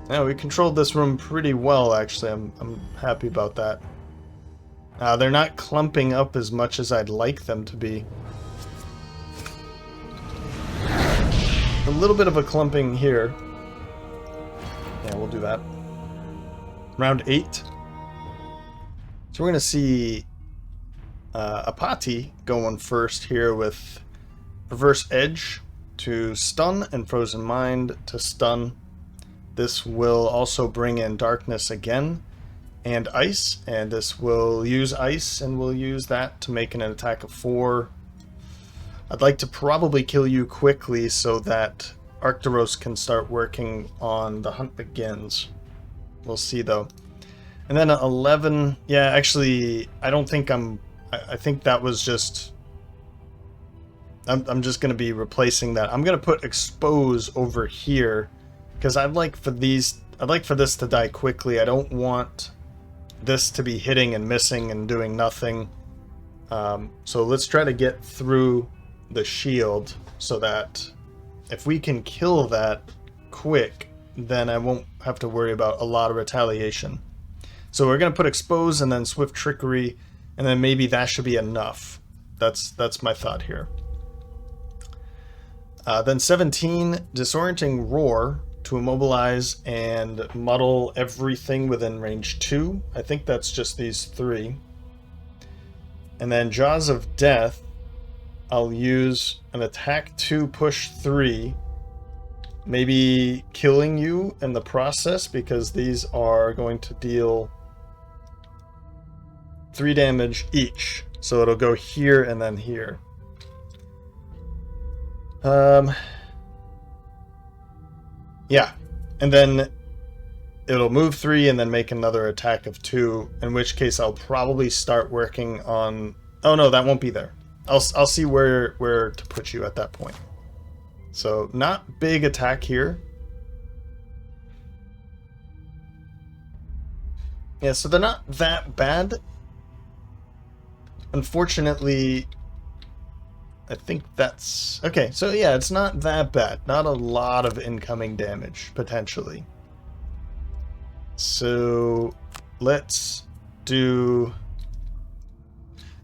Now we controlled this room pretty well, actually. I'm happy about that. They're not clumping up as much as I'd like them to be. A little bit of a clumping here. Yeah, we'll do that. Round 8. So we're going to see Apati going first here with Reverse Edge to stun and Frozen Mind to stun. This will also bring in Darkness again. And ice, and this will use ice, and we'll use that to make an attack of 4. I'd like to probably kill you quickly so that Arcturus can start working on the hunt begins. We'll see though. And then 11, yeah, actually, I don't think I think that was just, I'm just going to be replacing that. I'm going to put Expose over here, because I'd like for this to die quickly. I don't want this to be hitting and missing and doing nothing. So let's try to get through the shield so that if we can kill that quick, then I won't have to worry about a lot of retaliation. So we're going to put Expose and then Swift Trickery, and then maybe that should be enough. That's my thought here. Then 17, Disorienting Roar to immobilize and muddle everything within range 2. I think that's just these 3. And then Jaws of Death, I'll use an attack 2, push 3. maybe killing you in the process, because these are going to deal 3 damage each. So it'll go here and then here. Yeah. And then it'll move 3 and then make another attack of 2, in which case I'll probably start working on... Oh no, that won't be there. I'll see where to put you at that point. So, not big attack here. Yeah, so they're not that bad. Unfortunately, I think that's... Okay, so yeah, it's not that bad. Not a lot of incoming damage, potentially. So, let's do...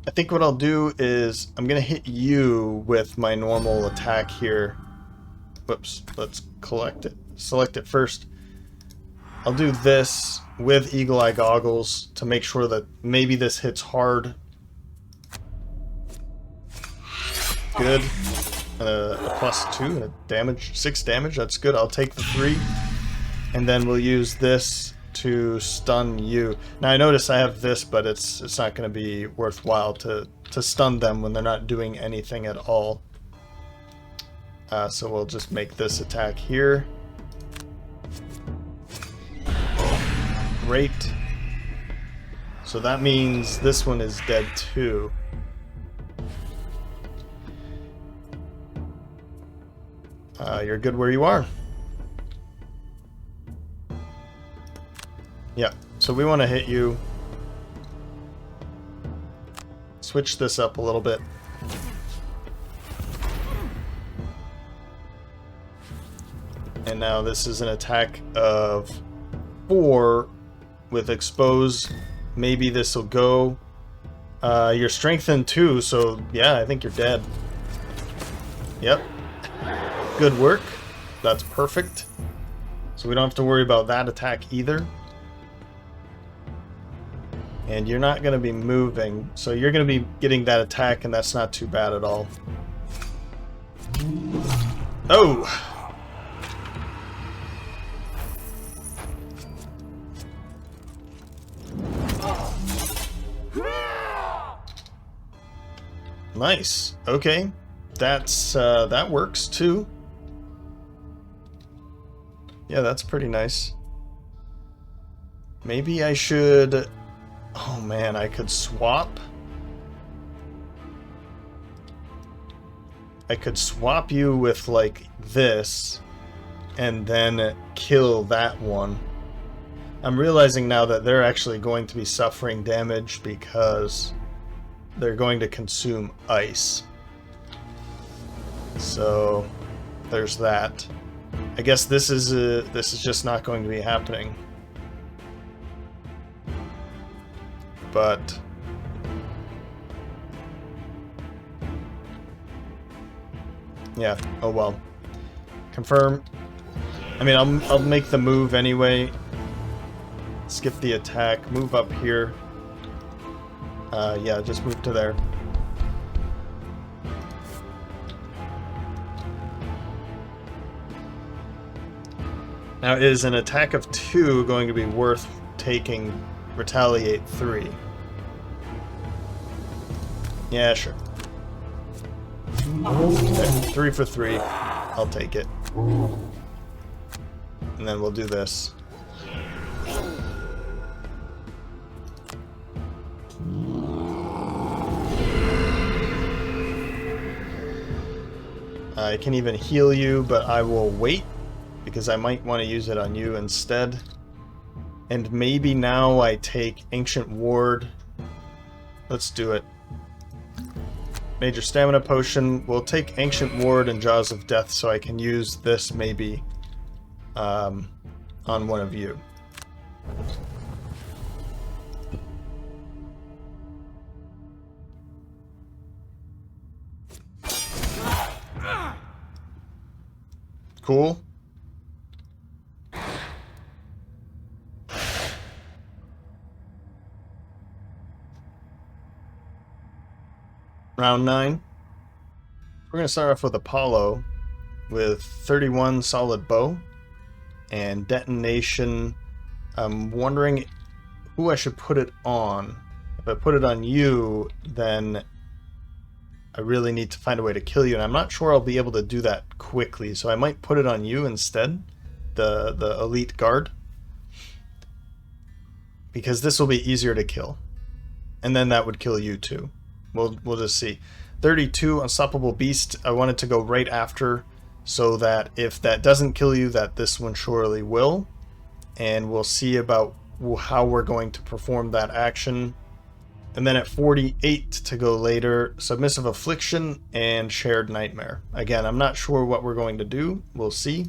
I think what I'll do is I'm going to hit you with my normal attack here. Whoops, let's select it first. I'll do this with Eagle Eye Goggles to make sure that maybe this hits hard. Good. A +2 a damage, 6 damage, that's good. I'll take the 3. And then we'll use this to stun you. Now I notice I have this, but it's not going to be worthwhile to stun them when they're not doing anything at all. So we'll just make this attack here. Great. So that means this one is dead too. You're good where you are. Yeah, so we want to hit you. Switch this up a little bit. And now this is an attack of 4 with expose. Maybe this will go. You're strengthened too, so yeah, I think you're dead. Yep. Good work. That's perfect. So we don't have to worry about that attack either. And you're not going to be moving, so you're going to be getting that attack, and that's not too bad at all. Oh! Nice. Okay. That's, that works too. Yeah, that's pretty nice. Maybe I should... Oh man, I could swap. I could swap you with, like, this, and then kill that one. I'm realizing now that they're actually going to be suffering damage because they're going to consume ice. So, there's that. I guess this is just not going to be happening. But yeah, oh well. Confirm. I mean, I'll make the move anyway. Skip the attack. Move up here. Yeah, just move to there. Now, is an attack of 2 going to be worth taking retaliate 3? Yeah, sure. Okay, 3 for 3. I'll take it. And then we'll do this. I can even heal you, but I will wait, because I might want to use it on you instead. And maybe now I take Ancient Ward. Let's do it. Major Stamina Potion. We'll take Ancient Ward and Jaws of Death so I can use this maybe on one of you. Cool. Round 9. We're going to start off with Apollo. with 31 solid bow. And detonation, I'm wondering who I should put it on. If I put it on you, then I really need to find a way to kill you, and I'm not sure I'll be able to do that quickly, so I might put it on you instead, the elite guard, because this will be easier to kill, and then that would kill you too. We'll just see. 32 unstoppable beast. I wanted to go right after, so that if that doesn't kill you, that this one surely will, and we'll see about how we're going to perform that action. And then at 48 to go later, Submissive Affliction and Shared Nightmare. Again, I'm not sure what we're going to do. We'll see.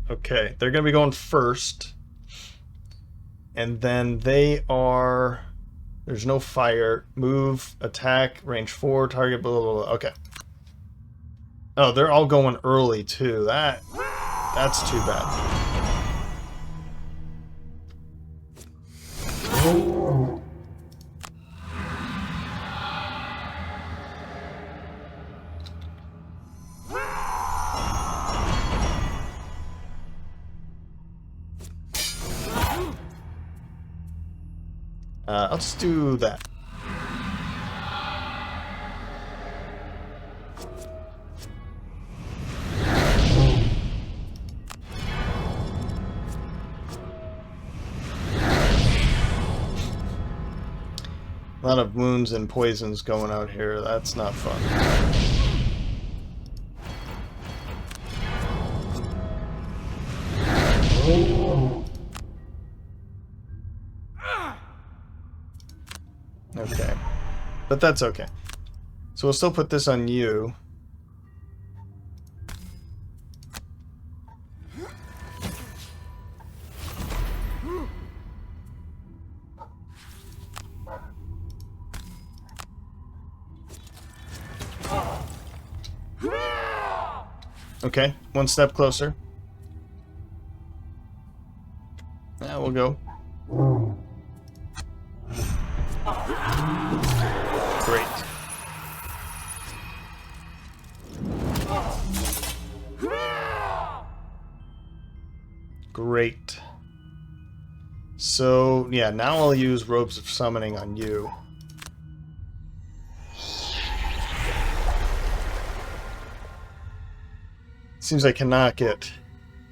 Okay, they're going to be going first. And then they are... There's no fire. Move, attack, range 4, target, blah, blah, blah. Okay. Oh, they're all going early, too. That's too bad. Let's do that. A lot of wounds and poisons going out here. That's not fun. Okay. But that's okay. So we'll still put this on you. Okay, one step closer. Yeah, we'll go. Great. Great. So, yeah, now I'll use Robes of Summoning on you. Seems I cannot get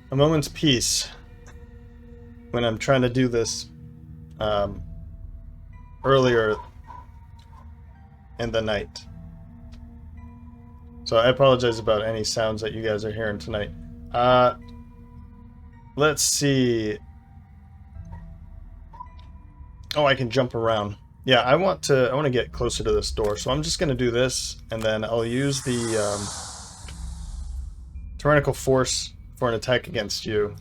a moment's peace when I'm trying to do this earlier in the night. So I apologize about any sounds that you guys are hearing tonight. Let's see. Oh, I can jump around. Yeah, I want to get closer to this door, so I'm just going to do this, and then I'll use the Tyrannical Force for an attack against you.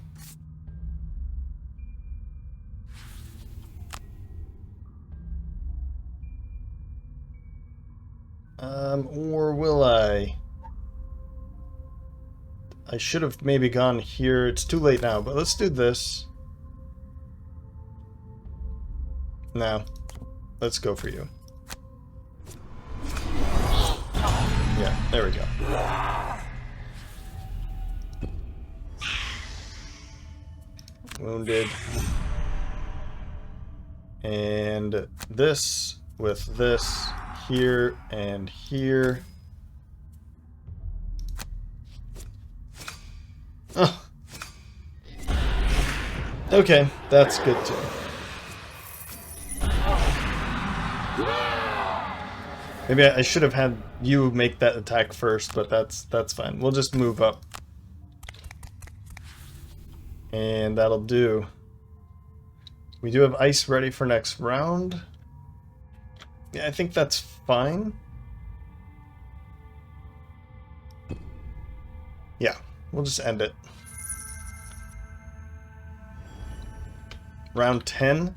Or will I? I should have maybe gone here. It's too late now, but let's do this. No. Let's go for you. Yeah, there we go. Wounded. And this with this here and here. Oh. Okay, that's good too. Maybe I should have had you make that attack first, but that's fine. We'll just move up. And that'll do. We do have ice ready for next round. Yeah, I think that's fine. Yeah, we'll just end it. Round 10.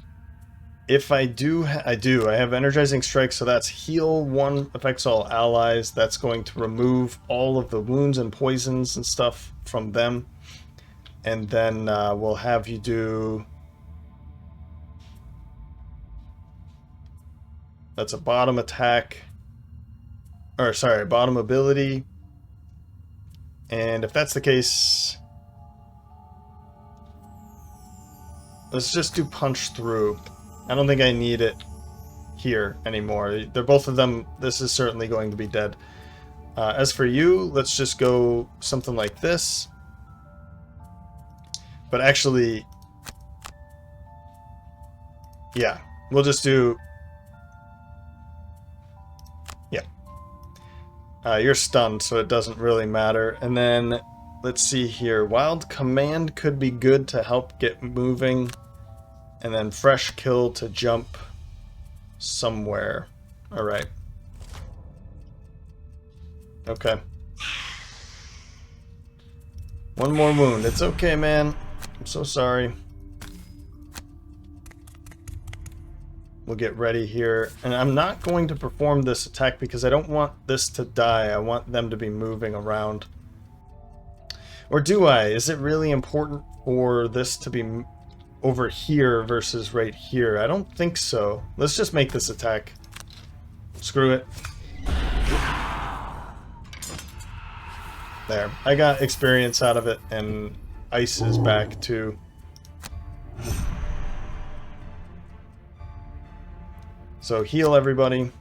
If I do, I have Energizing Strike, so that's heal 1, affects all allies. That's going to remove all of the wounds and poisons and stuff from them. And then we'll have you do... That's a bottom attack. Or, sorry, bottom ability. And if that's the case, let's just do punch through. I don't think I need it here anymore. They're both of them. This is certainly going to be dead. As for you, let's just go something like this. But actually, yeah, we'll just do... Yeah. You're stunned, so it doesn't really matter. And then, let's see here. Wild Command could be good to help get moving. And then Fresh Kill to jump somewhere. Alright. Okay. One more wound. It's okay, man. I'm so sorry. We'll get ready here. And I'm not going to perform this attack because I don't want this to die. I want them to be moving around. Or do I? Is it really important for this to be over here versus right here? I don't think so. Let's just make this attack. Screw it. There. I got experience out of it, and ice is back too. So heal everybody.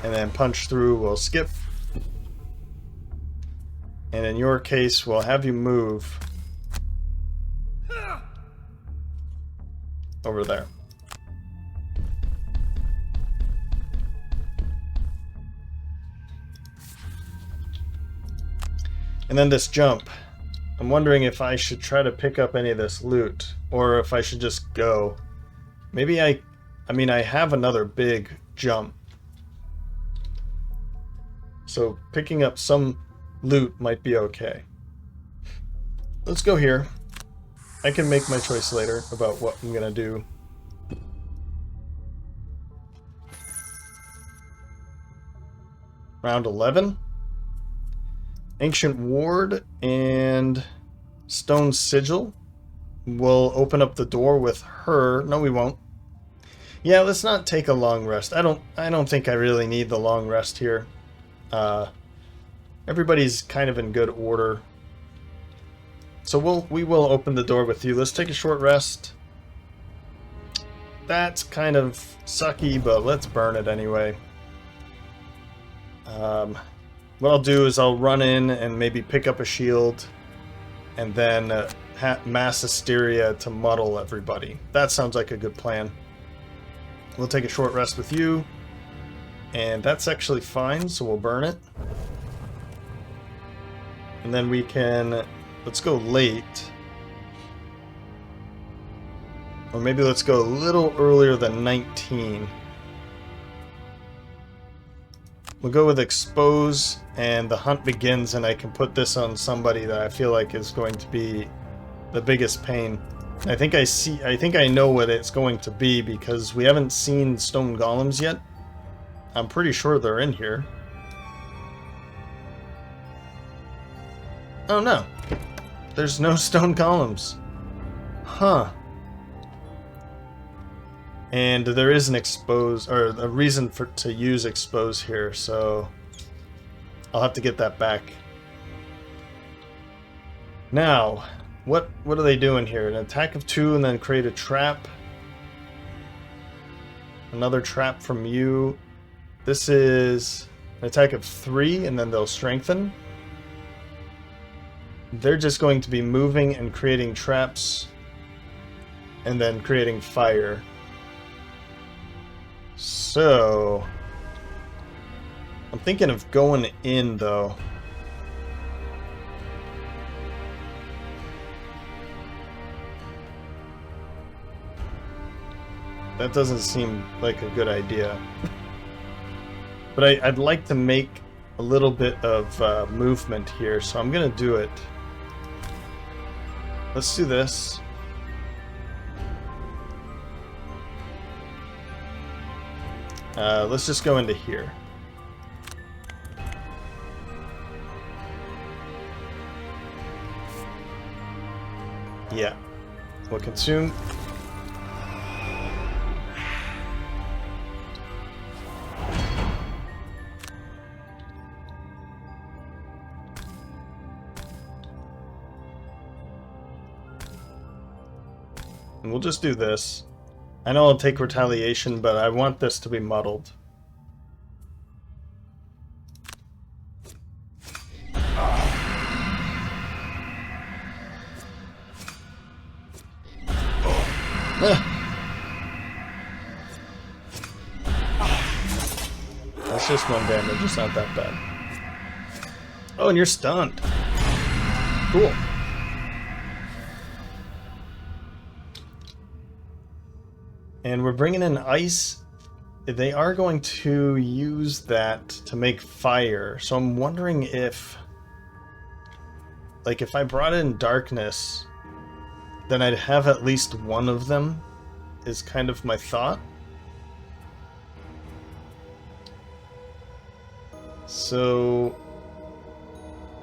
And then punch through, we'll skip. And in your case, we'll have you move over there. And then this jump. I'm wondering if I should try to pick up any of this loot, or if I should just go. Maybe I mean, I have another big jump. So picking up some loot might be okay. Let's go here. I can make my choice later about what I'm gonna do. Round 11. Ancient Ward and Stone Sigil. We'll open up the door with her. No, we won't. Yeah, let's not take a long rest. I don't think I really need the long rest here. Everybody's kind of in good order. So we will open the door with you. Let's take a short rest. That's kind of sucky, but let's burn it anyway. What I'll do is I'll run in and maybe pick up a shield, and then mass hysteria to muddle everybody. That sounds like a good plan. We'll take a short rest with you, and that's actually fine, so we'll burn it. And then we can... Let's go late. Or maybe let's go a little earlier than 19. We'll go with expose, and the hunt begins, and I can put this on somebody that I feel like is going to be the biggest pain. I think I know what it's going to be, because we haven't seen stone golems yet. I'm pretty sure they're in here. Oh no. There's no stone golems. Huh. And there is an expose, or a reason to use expose here, so I'll have to get that back. Now, what are they doing here? An attack of 2 and then create a trap. Another trap from you. This is an attack of 3 and then they'll strengthen. They're just going to be moving and creating traps and then creating fire. So, I'm thinking of going in, though. That doesn't seem like a good idea. But I'd like to make a little bit of movement here, so I'm going to do it. Let's do this. Let's just go into here. Yeah. We'll consume. And we'll just do this. I know I'll take retaliation, but I want this to be muddled. That's just 1 damage, it's not that bad. Oh, and you're stunned. Cool. And we're bringing in ice. They are going to use that to make fire. So I'm wondering if... like, if I brought in darkness, then I'd have at least one of them, is kind of my thought. So...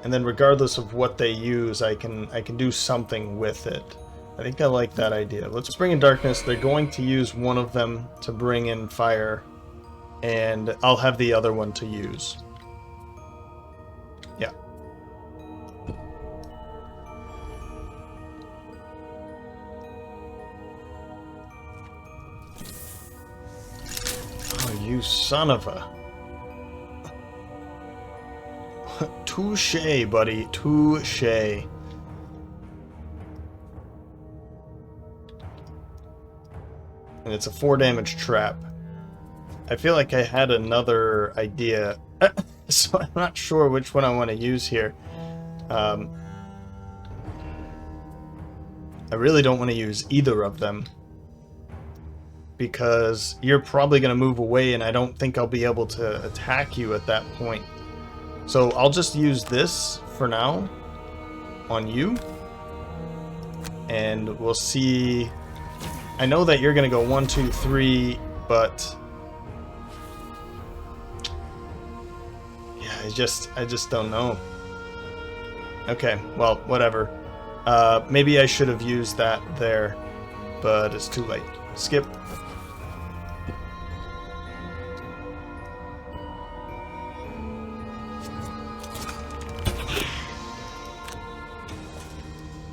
and then regardless of what they use, I can do something with it. I think I like that idea. Let's bring in darkness. They're going to use one of them to bring in fire, and I'll have the other one to use. Yeah. Oh, you son of a... touche, buddy. Touche. And it's a 4 damage trap. I feel like I had another idea, so I'm not sure which one I want to use here. I really don't want to use either of them, because you're probably going to move away and I don't think I'll be able to attack you at that point. So I'll just use this for now on you, and we'll see. I know that you're going to go 1, 2, 3, but yeah, I just don't know. Okay, well, whatever. Maybe I should have used that there, but it's too late. Skip.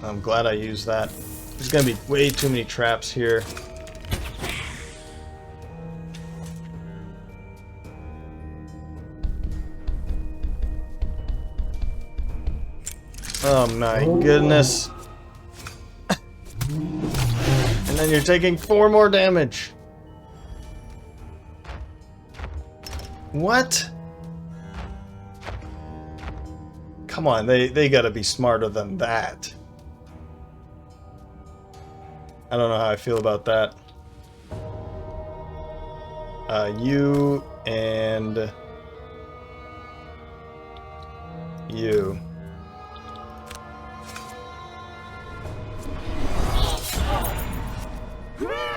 I'm glad I used that. There's gonna be way too many traps here. Oh my goodness. And then you're taking 4 more damage. What? Come on, they gotta be smarter than that. I don't know how I feel about that. You and you.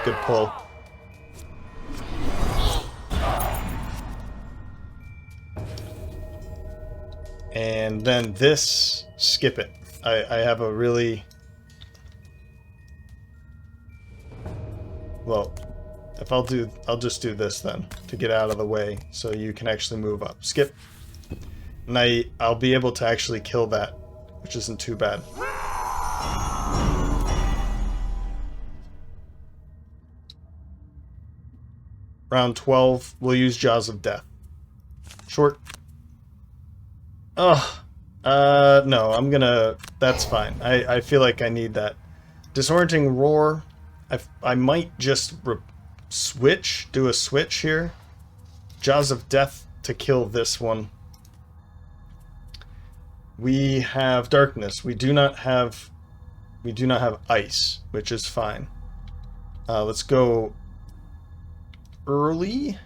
Good pull. And then this, skip it. I have a really... well, if I'll just do this then, to get out of the way, so you can actually move up. Skip. And I'll be able to actually kill that, which isn't too bad. Round 12, we'll use Jaws of Death. Short. Oh, no, I'm gonna... that's fine. I feel like I need that. Disorienting Roar. I might just do a switch here. Jaws of Death to kill this one. We have darkness. We do not have ice, which is fine. Let's go early.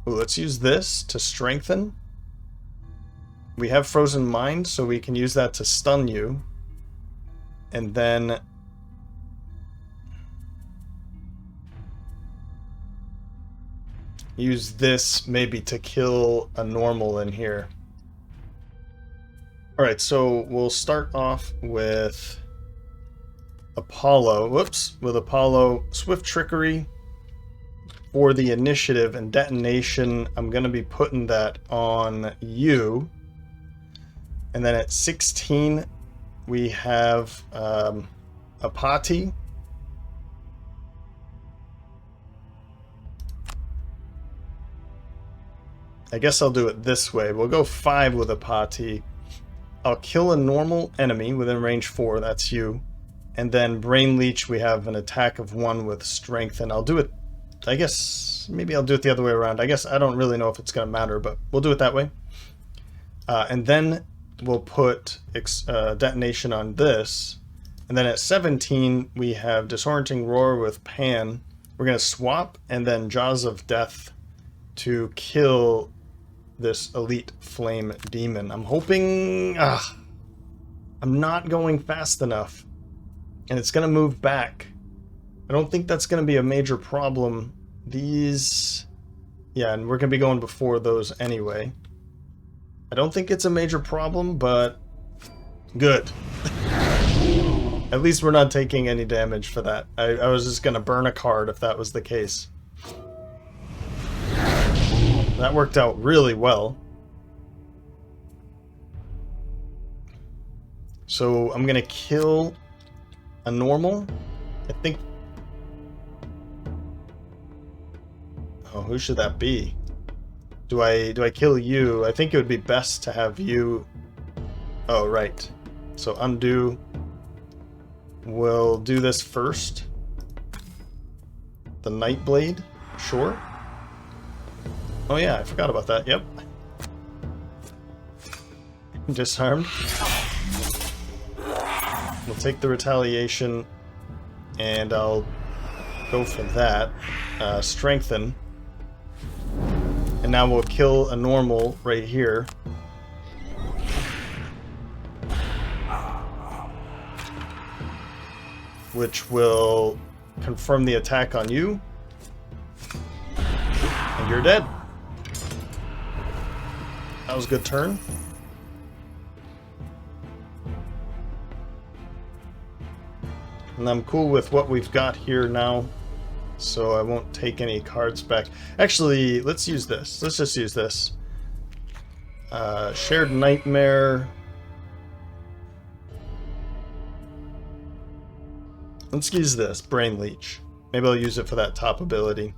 Ooh, let's use this to strengthen. We have Frozen Mind, so we can use that to stun you. And then use this maybe to kill a normal in here. Alright, so we'll start off with Apollo. Whoops, with Apollo. Swift Trickery for the initiative and detonation. I'm going to be putting that on you. And then at 16, we have Apati. I guess I'll do it this way. We'll go 5 with a party. I'll kill a normal enemy within range 4, that's you. And then Brain Leech, we have an attack of 1 with strength, and I'll do it, I guess, maybe I'll do it the other way around. I guess I don't really know if it's going to matter, but we'll do it that way. And then we'll put detonation on this. And then at 17, we have Disorienting Roar with Pan. We're going to swap, and then Jaws of Death to kill this elite flame demon. I'm hoping... I'm not going fast enough. And it's going to move back. I don't think that's going to be a major problem. These... Yeah, and we're going to be going before those anyway. I don't think it's a major problem, but... Good. At least we're not taking any damage for that. I was just going to burn a card if that was the case. That worked out really well. So I'm going to kill a normal. I think... Oh, who should that be? Do I kill you? I think it would be best to have you... Oh, right. So undo... We'll do this first. The Nightblade, sure. Oh yeah, I forgot about that, yep. Disarmed. We'll take the retaliation, and I'll go for that. Strengthen. And now we'll kill a normal right here. Which will confirm the attack on you. And you're dead. That was a good turn. And I'm cool with what we've got here now, so I won't take any cards back. Actually, let's use this. Let's just use this. Shared Nightmare. Let's use this, Brain Leech. Maybe I'll use it for that top ability.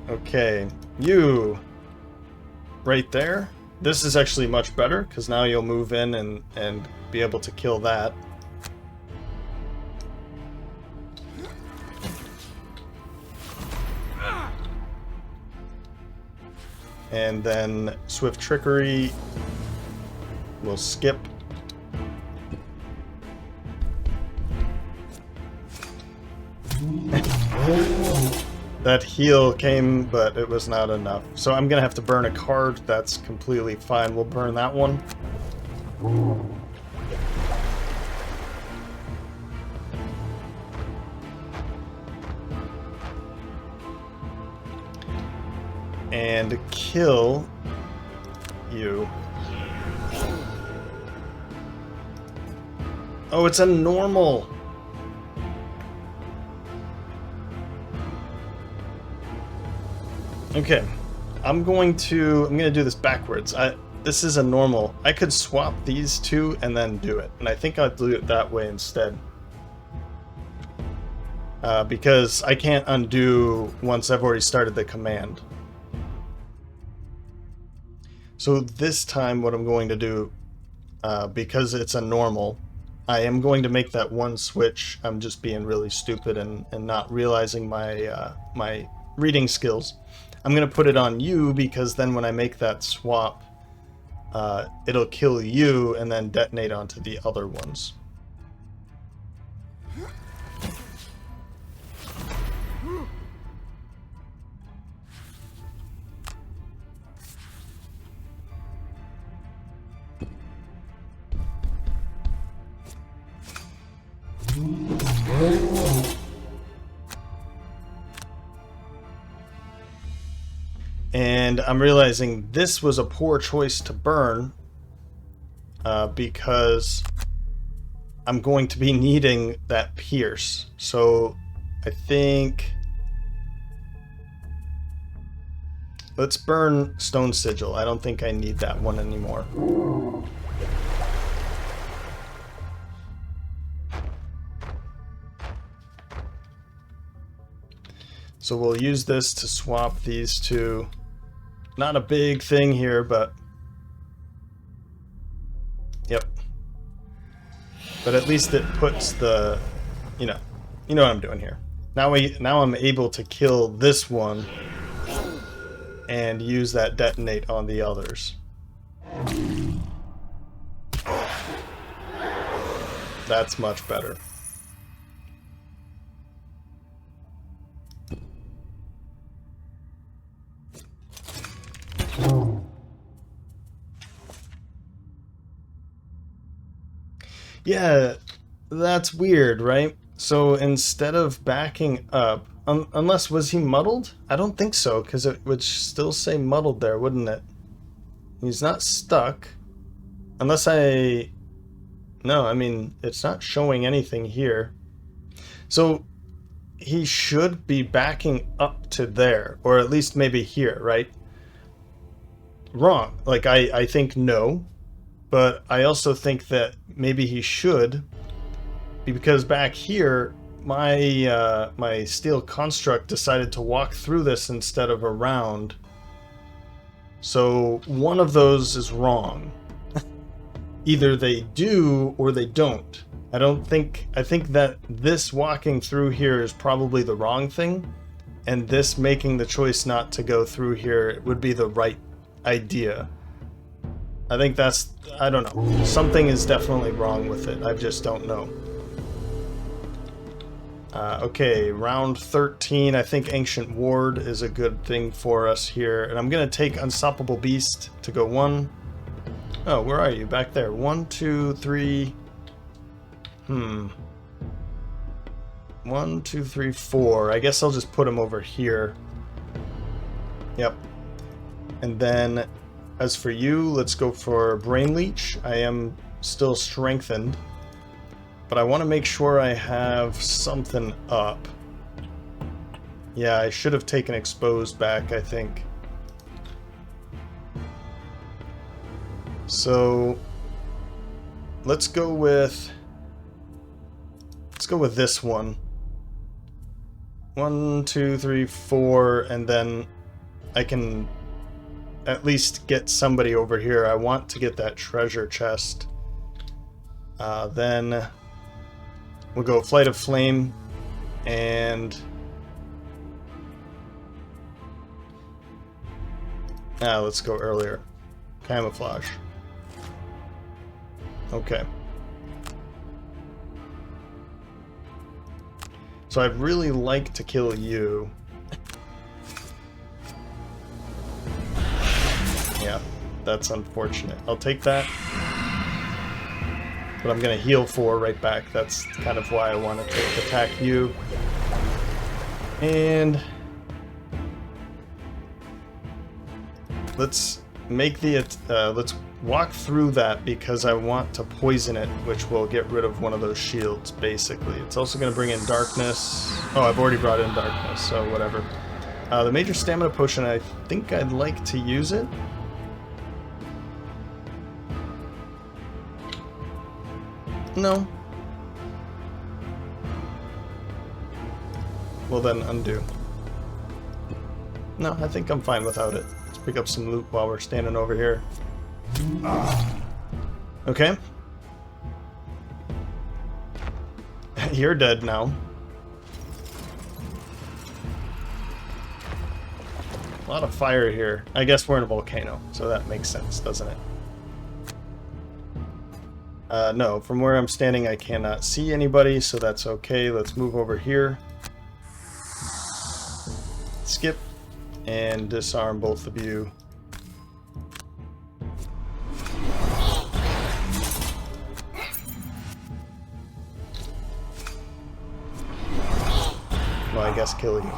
Okay, you right there. This is actually much better, because now you'll move in and be able to kill that. And then Swift Trickery will skip. That heal came, but it was not enough. So I'm gonna have to burn a card. That's completely fine. We'll burn that one. And kill you. Oh, it's a normal. Okay, I'm gonna do this backwards. This is a normal. I could swap these two and then do it, and I think I'll do it that way instead. Because I can't undo once I've already started the command. So this time what I'm going to do, because it's a normal, I am going to make that one switch. I'm just being really stupid and not realizing my my reading skills. I'm going to put it on you, because then when I make that swap, it'll kill you and then detonate onto the other ones. And I'm realizing this was a poor choice to burn, because I'm going to be needing that pierce. So I think let's burn Stone Sigil. I don't think I need that one anymore. So we'll use this to swap these two. Not a big thing here, but yep. But at least it puts the, you know what I'm doing here. Now I'm able to kill this one and use that detonate on the others. That's much better. Yeah, that's weird, right? So instead of backing up, unless, was he muddled? I don't think so, because it would still say muddled there, wouldn't it? He's not stuck. Unless no, I mean, it's not showing anything here. So he should be backing up to there, or at least maybe here, right? Wrong. Like, I think no, but I also think that maybe he should, because back here, my steel construct decided to walk through this instead of around. So one of those is wrong. Either they do or they don't. I think that this walking through here is probably the wrong thing, and this making the choice not to go through here would be the right idea. I think that's, I don't know. Something is definitely wrong with it. I just don't know. Okay, round 13. I think Ancient Ward is a good thing for us here. And I'm going to take Unstoppable Beast to go 1. Oh, where are you? Back there. 1, 2, 3. 1, 2, 3, 4. I guess I'll just put him over here. Yep. And then, as for you, let's go for Brain Leech. I am still strengthened, but I want to make sure I have something up. Yeah, I should have taken Exposed back, I think. So, let's go with this one. 1, 2, 3, 4, and then I can at least get somebody over here. I want to get that treasure chest. Then we'll go Flight of Flame, and let's go earlier. Camouflage. Okay. So I'd really like to kill you. Yeah, that's unfortunate. I'll take that. But I'm going to heal 4 right back. That's kind of why I want to attack you. And let's make the let's walk through that, because I want to poison it, which will get rid of one of those shields, basically. It's also going to bring in darkness. Oh, I've already brought in darkness, so whatever. The major stamina potion, I think I'd like to use it. No. Well then, undo. No, I think I'm fine without it. Let's pick up some loot while we're standing over here. Okay. You're dead now. A lot of fire here. I guess we're in a volcano, so that makes sense, doesn't it? No, from where I'm standing I cannot see anybody, so that's okay. Let's move over here. Skip, and disarm both of you. Well, I guess kill you.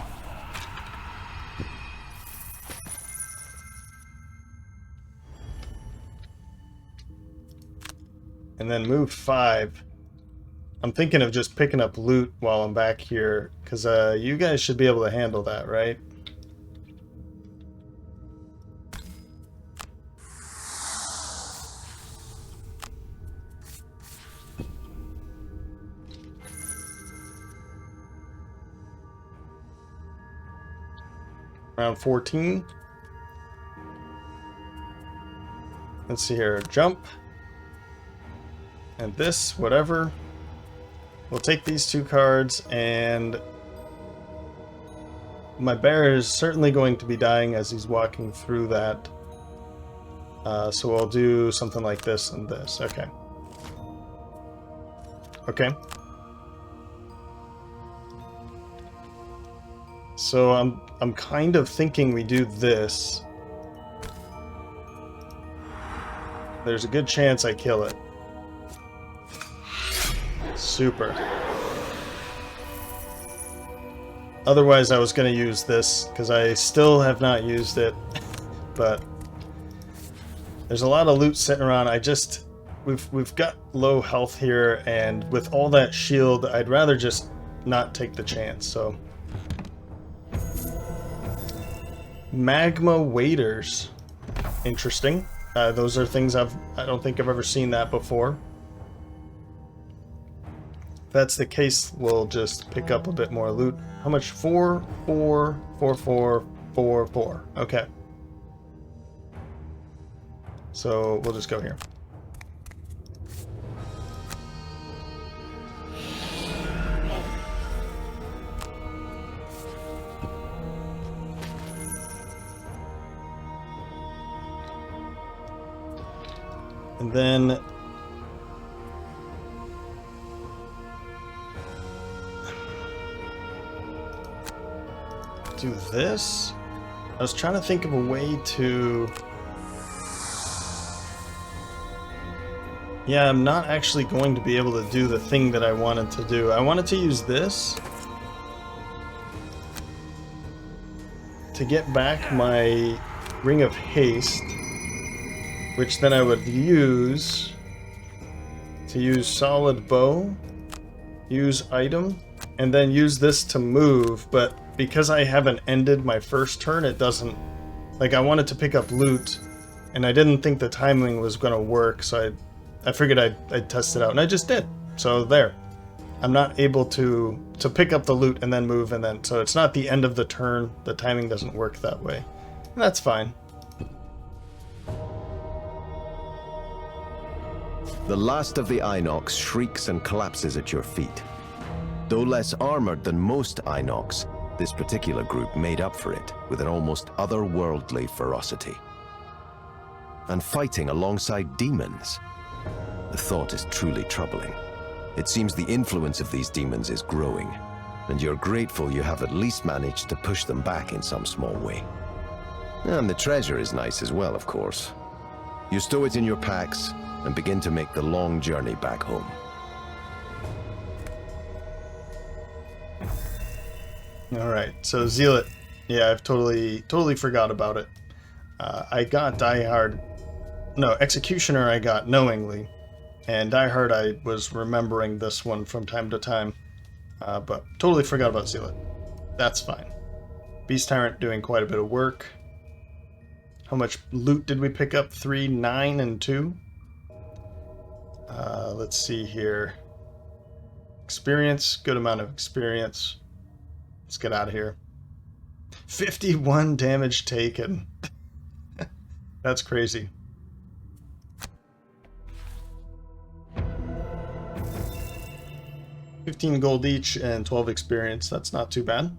And then move 5. I'm thinking of just picking up loot while I'm back here, because you guys should be able to handle that, right? Round 14. Let's see here. Jump. And this, whatever. We'll take these 2 cards, and my bear is certainly going to be dying as he's walking through that. So I'll do something like this and this. Okay. Okay. So I'm kind of thinking we do this. There's a good chance I kill it. Super. Otherwise, I was going to use this, because I still have not used it. But there's a lot of loot sitting around. We've got low health here, and with all that shield, I'd rather just not take the chance. So, Magma waders, interesting. Those are things I don't think I've ever seen that before. If that's the case, we'll just pick up a bit more loot. How much? 4, 4, 4, 4, 4, 4. Okay. So we'll just go here. And then do this. I was trying to think of a way to... Yeah, I'm not actually going to be able to do the thing that I wanted to do. I wanted to use this to get back my Ring of Haste, which then I would use to use Solid Bow, use Item, and then use this to move, but because I haven't ended my first turn, it doesn't... Like, I wanted to pick up loot, and I didn't think the timing was going to work, so I figured I'd test it out, and I just did. So there. I'm not able to pick up the loot and then move, and then... So it's not the end of the turn. The timing doesn't work that way. And that's fine. The last of the Inox shrieks and collapses at your feet. Though less armored than most Inox, this particular group made up for it with an almost otherworldly ferocity. And fighting alongside demons. The thought is truly troubling. It seems the influence of these demons is growing, and you're grateful you have at least managed to push them back in some small way. And the treasure is nice as well, of course. You stow it in your packs and begin to make the long journey back home. Alright, so Zealot. Yeah, I've totally forgot about it. I got Executioner I got knowingly, and Die Hard I was remembering this one from time to time, but totally forgot about Zealot. That's fine. Beast Tyrant doing quite a bit of work. How much loot did we pick up? 3, 9, and 2? Let's see here. Experience, good amount of experience. Let's get out of here. 51 damage taken. That's crazy. $15 gold each and 12 experience. That's not too bad.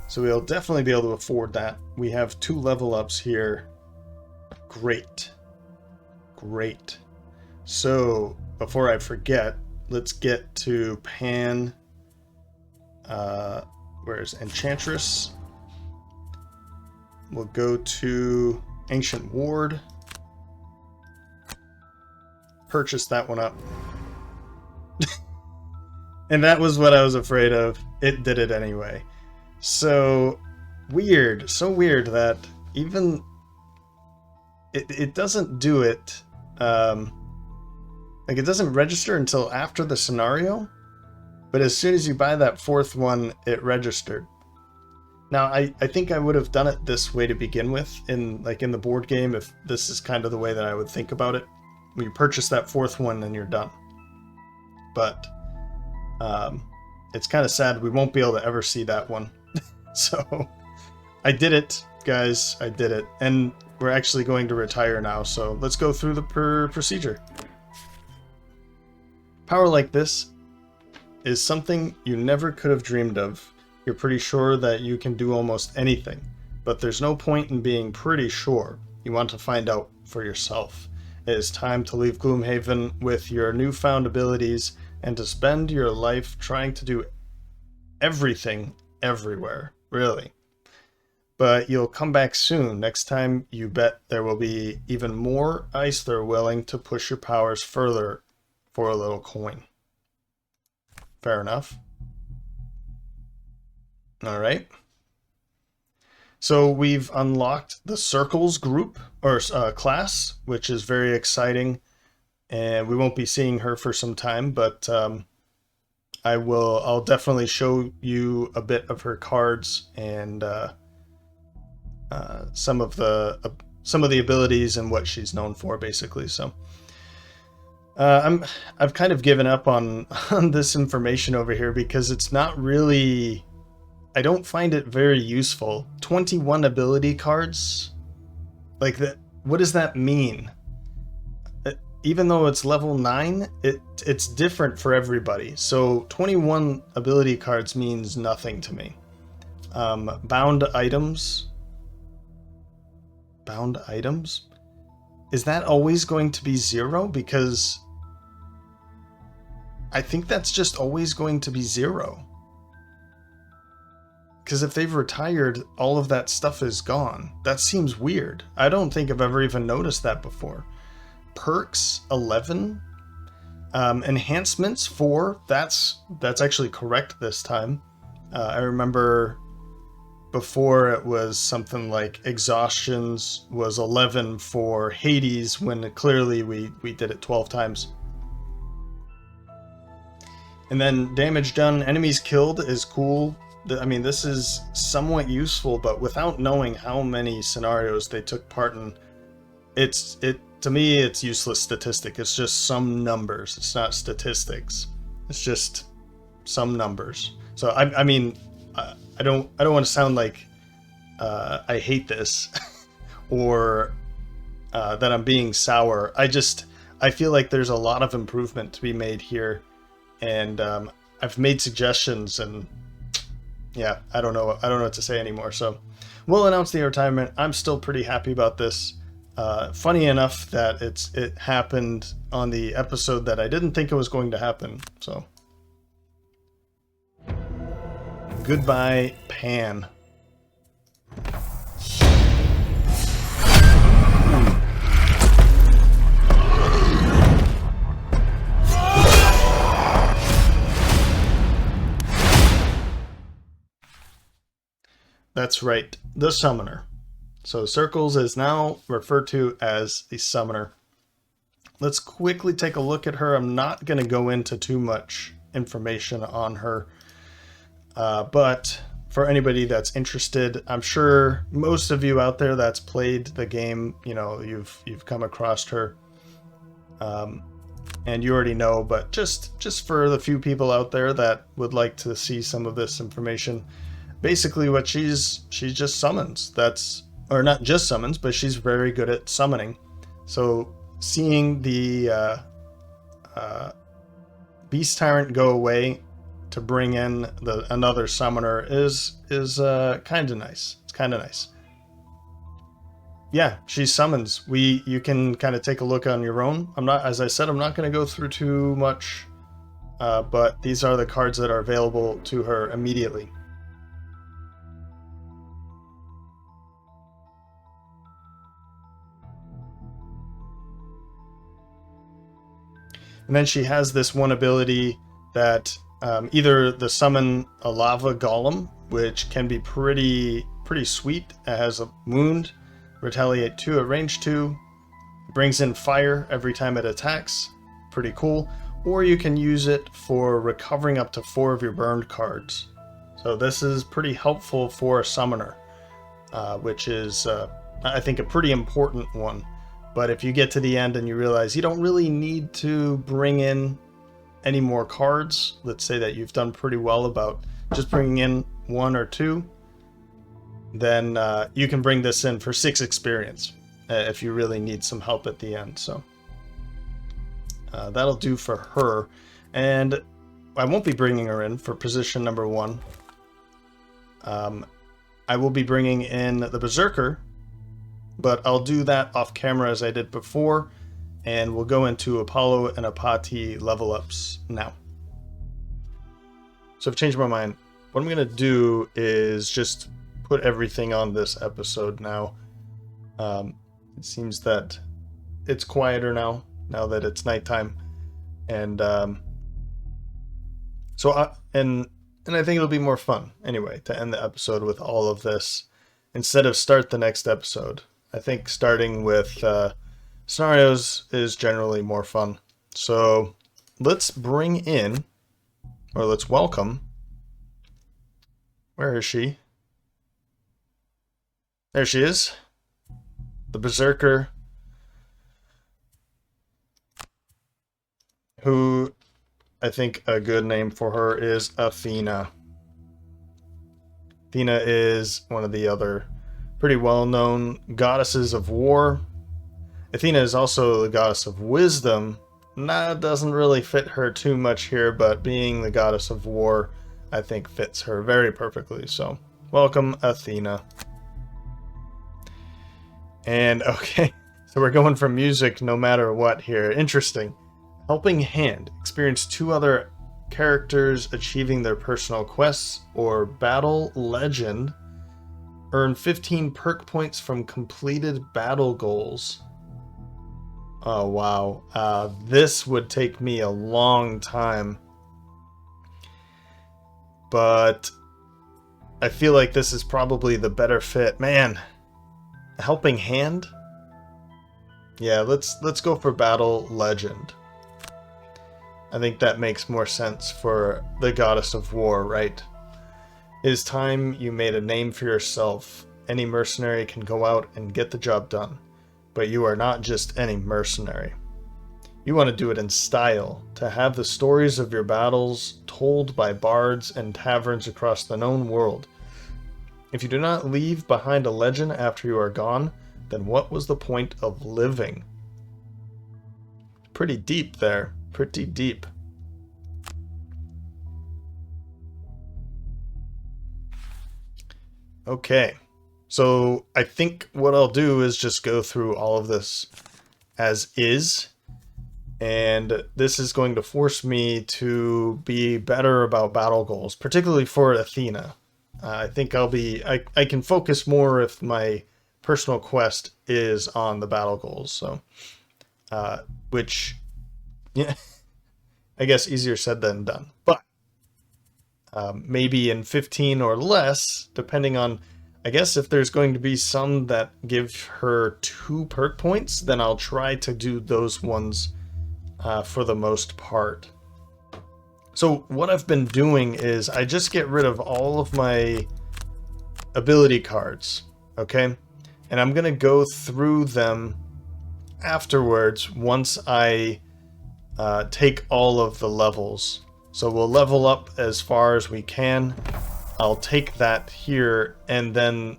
So we'll definitely be able to afford that. We have 2 level ups here. Great. Great. So, before I forget, let's get to Pan. Where's Enchantress? We'll go to Ancient Ward. Purchase that one up. And that was what I was afraid of. It did it anyway. So weird that even it doesn't do it. Like, it doesn't register until after the scenario, but as soon as you buy that 4th one, it registered. Now, I think I would have done it this way to begin with, in the board game, if this is kind of the way that I would think about it. When you purchase that 4th one, and you're done. But it's kind of sad we won't be able to ever see that one. So I did it, guys. I did it. And we're actually going to retire now, so let's go through the procedure. Power like this is something you never could have dreamed of. You're pretty sure that you can do almost anything, but there's no point in being pretty sure. You want to find out for yourself. It is time to leave Gloomhaven with your newfound abilities and to spend your life trying to do everything everywhere, really. But you'll come back soon. Next time, you bet there will be even more ice they're willing to push your powers further for a little coin. Fair enough. All right. So we've unlocked the Circles group, or class, which is very exciting. And we won't be seeing her for some time, but I'll definitely show you a bit of her cards and some of the abilities and what she's known for, basically. So I've kind of given up on this information over here because it's not really, I don't find it very useful. 21 ability cards, like that. What does that mean? Even though it's level 9, it's different for everybody. So 21 ability cards means nothing to me. Bound items. Bound items? Is that always going to be 0? Because I think that's just always going to be 0. Because if they've retired, all of that stuff is gone. That seems weird. I don't think I've ever even noticed that before. Perks 11. Enhancements 4. That's actually correct this time. I remember before it was something like exhaustions was 11 for Hades, when clearly we did it 12 times. And then damage done, enemies killed is cool. I mean, this is somewhat useful, but without knowing how many scenarios they took part in, to me, it's useless statistic. It's just some numbers. It's not statistics. It's just some numbers. So I mean, I don't want to sound like I hate this or that I'm being sour. I feel like there's a lot of improvement to be made here, and I've made suggestions, and yeah, I don't know what to say anymore. So we'll announce the retirement. I'm still pretty happy about this. Funny enough that it happened on the episode that I didn't think it was going to happen. So goodbye, Pan. That's right, the Summoner. So Circles is now referred to as the Summoner. Let's quickly take a look at her. I'm not going to go into too much information on her, but for anybody that's interested, I'm sure most of you out there that's played the game, you know, you've come across her, and you already know. But just for the few people out there that would like to see some of this information, basically what she just summons. Or not just summons, but she's very good at summoning. So seeing the Beast Tyrant go away to bring in another summoner is kind of nice. It's kind of nice. Yeah, she summons. You can kind of take a look on your own. As I said, I'm not going to go through too much, but these are the cards that are available to her immediately. And then she has this one ability that either the summon a lava golem, which can be pretty sweet. It has a wound, retaliate 2 at range 2, brings in fire every time it attacks. Pretty cool. Or you can use it for recovering up to 4 of your burned cards. So this is pretty helpful for a summoner, which is I think a pretty important one. But if you get to the end and you realize you don't really need to bring in any more cards, let's say that you've done pretty well about just bringing in 1 or 2, then you can bring this in for 6 experience if you really need some help at the end. So that'll do for her. And I won't be bringing her in for position number 1. I will be bringing in the Berserker, but I'll do that off camera as I did before, and we'll go into Apollo and Apati level ups now. So I've changed my mind. What I'm going to do is just put everything on this episode now. It seems that it's quieter now that it's nighttime. And and I think it'll be more fun anyway to end the episode with all of this instead of start the next episode. I think starting with scenarios is generally more fun. So let's bring in, or let's welcome, where is she? There she is, the Berserker, who I think a good name for her is Athena. Athena is one of the other pretty well-known goddesses of war. Athena is also the goddess of wisdom. That doesn't really fit her too much here, but being the goddess of war, I think fits her very perfectly. So, welcome, Athena. And, okay, so we're going for music no matter what here. Interesting. Helping Hand. Experience 2 other characters achieving their personal quests or battle legend. Earn 15 perk points from completed battle goals. Oh, wow. This would take me a long time. But I feel like this is probably the better fit. Man, Helping Hand? Yeah, let's go for battle legend. I think that makes more sense for the goddess of war, right? It is time you made a name for yourself. Any mercenary can go out and get the job done, but you are not just any mercenary. You want to do it in style, to have the stories of your battles told by bards and taverns across the known world. If you do not leave behind a legend after you are gone, then what was the point of living? Pretty deep there. Pretty deep. Okay, so I think what I'll do is just go through all of this as is, and this is going to force me to be better about battle goals, particularly for Athena. I think I can focus more if my personal quest is on the battle goals, so which, yeah, I guess easier said than done, but maybe in 15 or less, depending on, I guess if there's going to be some that give her 2 perk points, then I'll try to do those ones for the most part. So what I've been doing is I just get rid of all of my ability cards, okay? And I'm going to go through them afterwards once I take all of the levels. So we'll level up as far as we can. I'll take that here, and then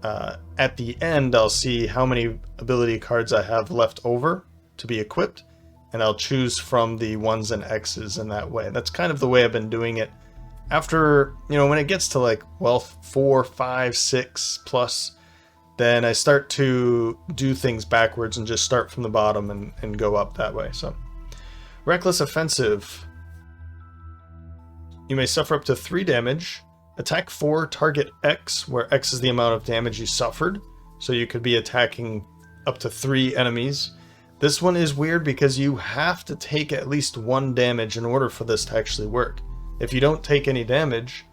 at the end I'll see how many ability cards I have left over to be equipped, and I'll choose from the 1s and X's in that way. That's kind of the way I've been doing it. After, you know, when it gets to like, well, 4, 5, 6 plus, then I start to do things backwards and just start from the bottom and go up that way. So, Reckless Offensive. You may suffer up to 3 damage. Attack 4, target X, where X is the amount of damage you suffered. So you could be attacking up to 3 enemies. This one is weird because you have to take at least 1 damage in order for this to actually work. If you don't take any damage,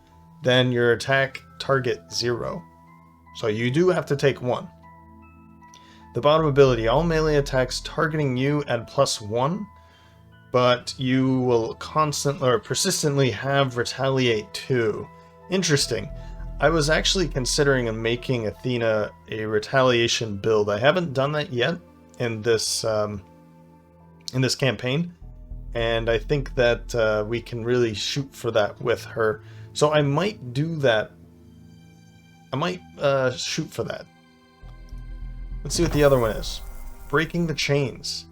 then your attack target 0. So you do have to take 1. The bottom ability, all melee attacks targeting you add +1, but you will constantly or persistently have retaliate 2. Interesting. I was actually considering making Athena a retaliation build. I haven't done that yet in this campaign, and I think that we can really shoot for that with her. So I might do that I might shoot for that. Let's see what the other one is. Breaking the chains.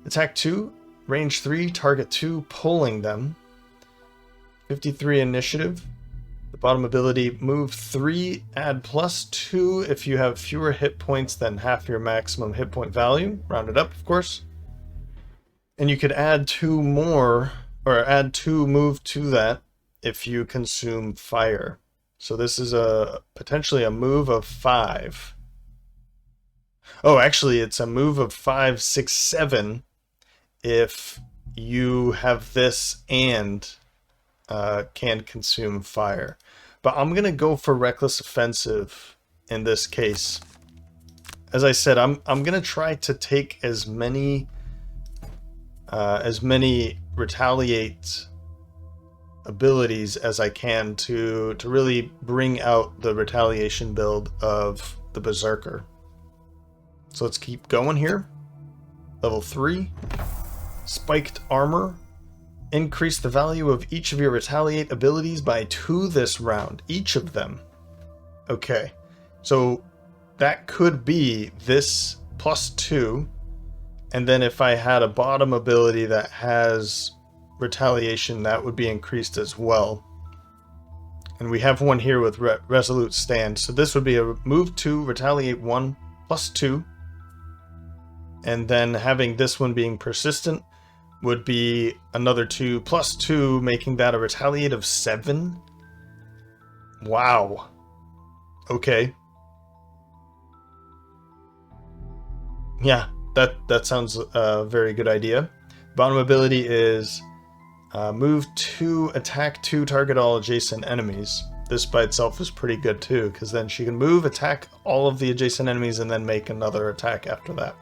Attack 2, range 3, target 2, pulling them. 53 initiative. The bottom ability, move 3, add +2 if you have fewer hit points than half your maximum hit point value. Rounded up, of course. And you could add 2 more, or add 2 move to that if you consume fire. So this is potentially a move of 5. Oh, actually, it's a move of 5, 6, 7 if you have this and can consume fire. But I'm going to go for Reckless Offensive in this case. As I said, I'm going to try to take as many retaliate abilities as I can to really bring out the retaliation build of the Berserker. So let's keep going here. Level 3. Spiked Armor. Increase the value of each of your retaliate abilities by 2 this round. Each of them. Okay. So that could be this +2. And then if I had a bottom ability that has retaliation, that would be increased as well. And we have one here with Resolute Stand. So this would be a move 2, retaliate 1, +2. And then having this one being persistent would be another 2 +2, making that a retaliate of 7. Wow. Okay. Yeah, that sounds a very good idea. Bottom ability is move 2, attack 2, target all adjacent enemies. This by itself is pretty good too, because then she can move, attack all of the adjacent enemies, and then make another attack after that.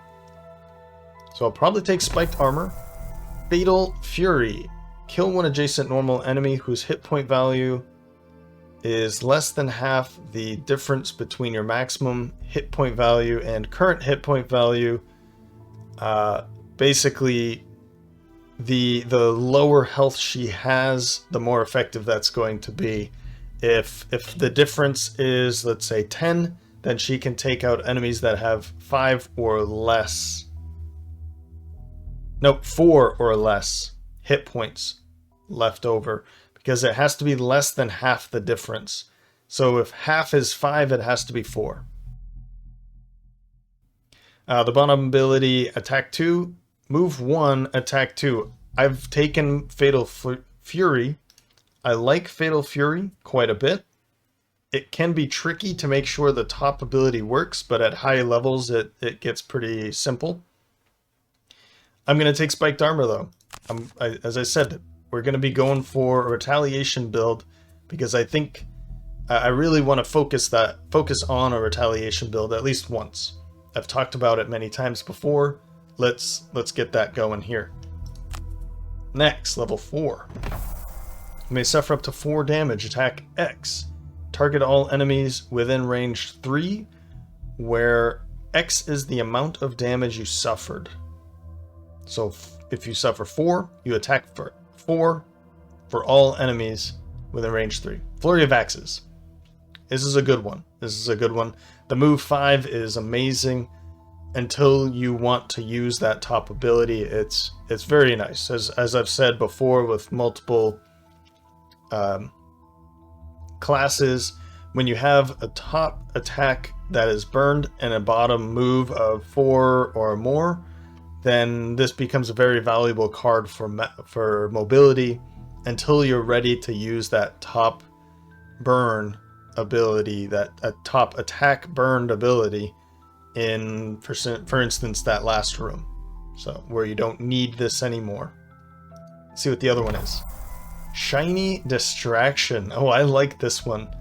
So I'll probably take Spiked Armor. Fatal Fury. Kill one adjacent normal enemy whose hit point value is less than half the difference between your maximum hit point value and current hit point value. Basically, the lower health she has, the more effective that's going to be. If the difference is, let's say, 10, then she can take out enemies that have 5 or less. No, 4 or less hit points left over, because it has to be less than half the difference. So if half is 5, it has to be 4. The bottom ability, attack 2, move 1, attack 2. I've taken Fatal Fury. I like Fatal Fury quite a bit. It can be tricky to make sure the top ability works, but at high levels it gets pretty simple. I'm going to take Spiked Armor though. As I said, we're going to be going for a retaliation build, because I think I really want to focus on a retaliation build at least once. I've talked about it many times before. Let's get that going here. Next, level 4. You may suffer up to 4 damage. Attack X. Target all enemies within range 3, where X is the amount of damage you suffered. So if you suffer 4, you attack for 4 for all enemies within range 3. Flurry of Axes. This is a good one. The move 5 is amazing until you want to use that top ability. It's very nice. As I've said before with multiple classes, when you have a top attack that is burned and a bottom move of 4 or more, then this becomes a very valuable card for mobility until you're ready to use that top burn ability, that top attack burned ability in, for instance, that last room. So where you don't need this anymore. Let's see what the other one is. Shiny Distraction. Oh, I like this one.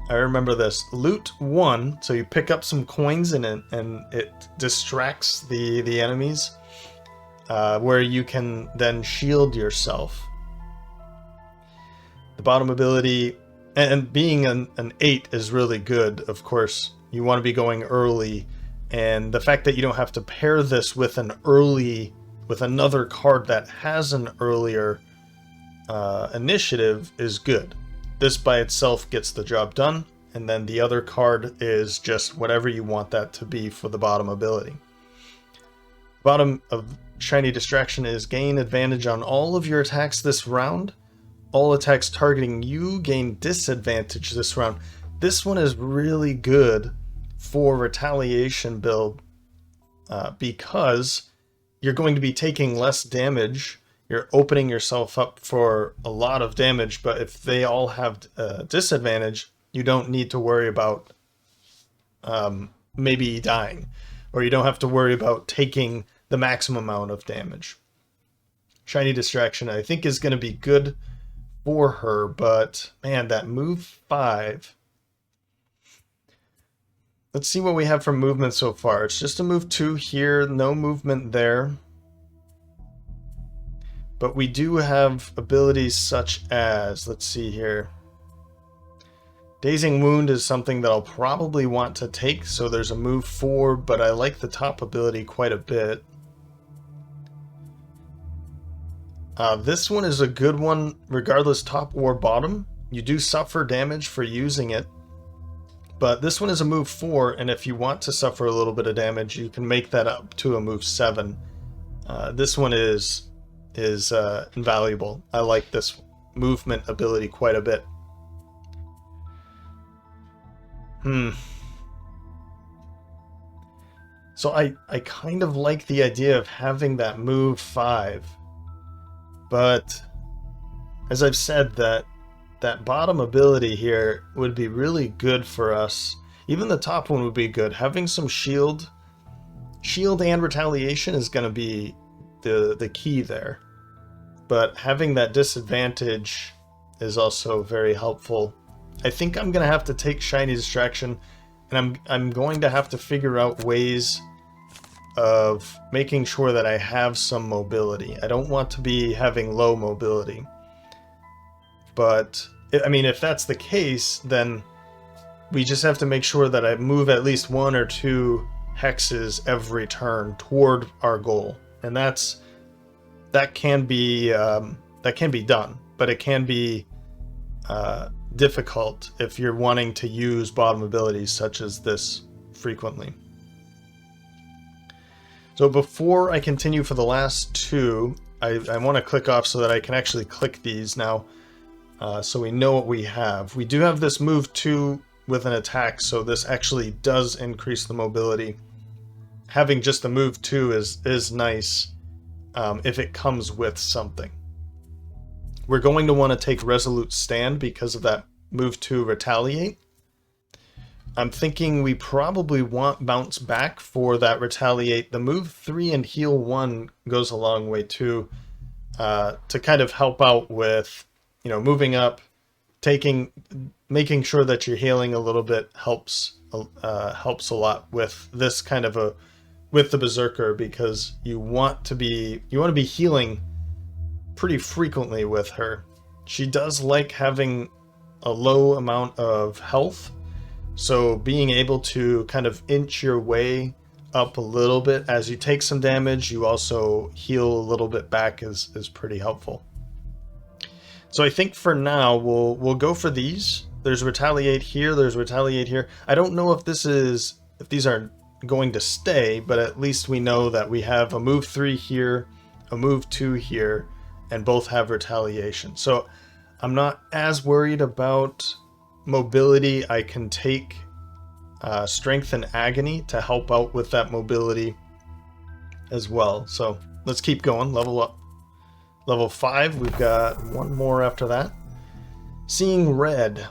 I remember this. Loot 1, so you pick up some coins in it, and it distracts the enemies, where you can then shield yourself. The bottom ability, and being an 8 is really good, of course. You want to be going early, and the fact that you don't have to pair this with another card that has an earlier initiative is good. This by itself gets the job done. and then the other card is just whatever you want that to be for the bottom ability. Bottom of Shiny Distraction is gain advantage on all of your attacks this round. All attacks targeting you gain disadvantage this round. This one is really good for retaliation build because you're going to be taking less damage. You're opening yourself up for a lot of damage, but if they all have disadvantage, you don't need to worry about maybe dying, or you don't have to worry about taking the maximum amount of damage. Shiny Distraction, I think, is going to be good for her, but man, that move 5. Let's see what we have for movement so far. It's just a move 2 here, no movement there. But we do have abilities such as, let's see here. Dazing Wound is something that I'll probably want to take, so there's a move 4, but I like the top ability quite a bit. This one is a good one, regardless top or bottom. You do suffer damage for using it, but this one is a move 4, and if you want to suffer a little bit of damage, you can make that up to a move 7. This one is invaluable. I like this movement ability quite a bit. So I kind of like the idea of having that move 5. But as I've said, that bottom ability here would be really good for us. Even the top one would be good. Having some shield and retaliation is going to be the key there. But having that disadvantage is also very helpful. I think I'm going to have to take Shiny Distraction, and I'm going to have to figure out ways of making sure that I have some mobility. I don't want to be having low mobility. But, I mean, if that's the case, then we just have to make sure that I move at least 1 or 2 hexes every turn toward our goal. And that can be done, but it can be difficult if you're wanting to use bottom abilities such as this frequently. So before I continue for the last 2, I want to click off so that I can actually click these now, so we know what we have. We do have this move 2 with an attack, so this actually does increase the mobility. Having just the move 2 is nice if it comes with something. We're going to want to take Resolute Stand because of that move 2 retaliate. I'm thinking we probably want Bounce Back for that retaliate. The move 3 and heal 1 goes a long way too, to kind of help out with, moving up, making sure that you're healing a little bit helps a lot with this kind of with the Berserker, because you want to be healing pretty frequently with her. She does like having a low amount of health. So being able to kind of inch your way up a little bit as you take some damage, you also heal a little bit back is pretty helpful. So I think for now we'll go for these. There's retaliate here, there's retaliate here. I don't know if these are going to stay, but at least we know that we have a move 3 here, a move 2 here, and both have retaliation. So I'm not as worried about mobility. I can take strength and agony to help out with that mobility as well. So let's keep going. Level up. Level 5, we've got 1 more after that. Seeing Red.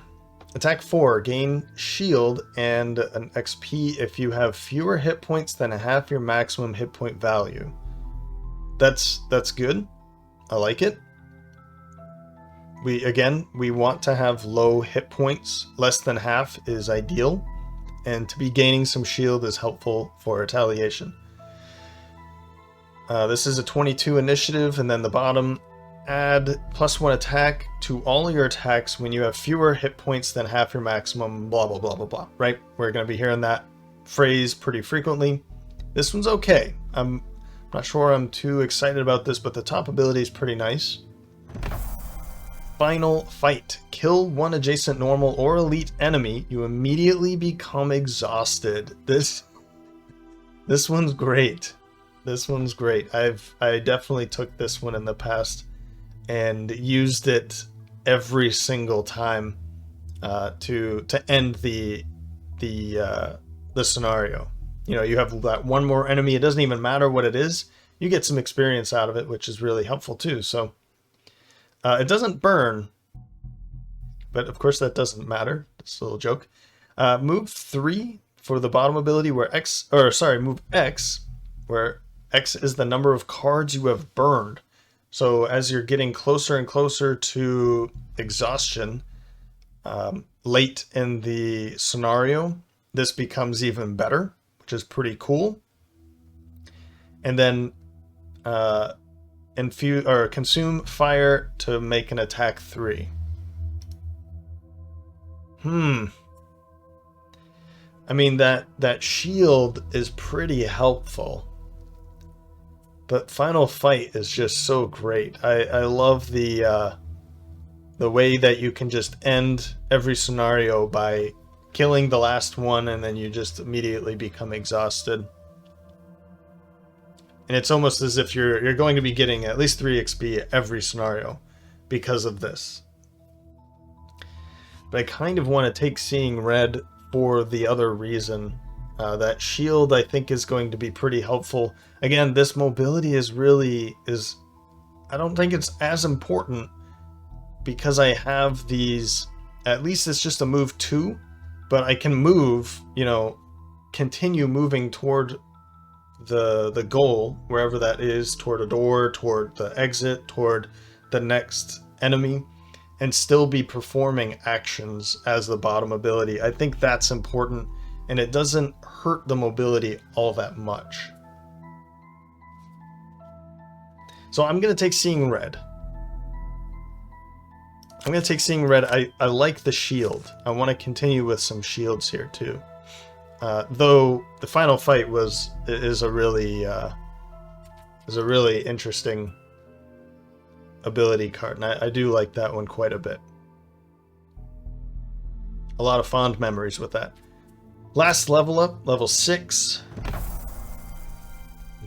Attack 4, gain shield and an XP if you have fewer hit points than half your maximum hit point value. That's good. I like it. We want to have low hit points. Less than half is ideal, and to be gaining some shield is helpful for retaliation. This is a 22 initiative, and then the bottom, add +1 attack to all your attacks when you have fewer hit points than half your maximum, blah, blah, blah, blah, blah, right? We're going to be hearing that phrase pretty frequently. This one's okay. I'm not sure I'm too excited about this, but the top ability is pretty nice. Final fight. Kill one adjacent normal or elite enemy. You immediately become exhausted. This one's great. This one's great. I definitely took this one in the past and used it every single time to end the scenario. You know, you have that one more enemy. It doesn't even matter what it is. You get some experience out of it, which is really helpful too. So it doesn't burn, but of course that doesn't matter. It's a little joke. Move 3 for the bottom ability where move X, where X is the number of cards you have burned. So as you're getting closer and closer to exhaustion, late in the scenario, this becomes even better, which is pretty cool. And then consume fire to make an attack 3. I mean, that shield is pretty helpful, but final fight is just so great. I love the way that you can just end every scenario by killing the last one, and then you just immediately become exhausted. And it's almost as if you're going to be getting at least 3 XP every scenario because of this. But I kind of want to take Seeing Red for the other reason. That shield, I think, is going to be pretty helpful. Again, this mobility is I don't think it's as important because I have these. At least it's just a move 2, but I can move, continue moving toward the goal, wherever that is, toward a door, toward the exit, toward the next enemy, and still be performing actions as the bottom ability. I think that's important, and it doesn't hurt the mobility all that much. So I'm going to take Seeing Red. I like the shield. I want to continue with some shields here too. Though the final fight is a really interesting ability card, and I do like that one quite a bit. A lot of fond memories with that. Last level up, level 6.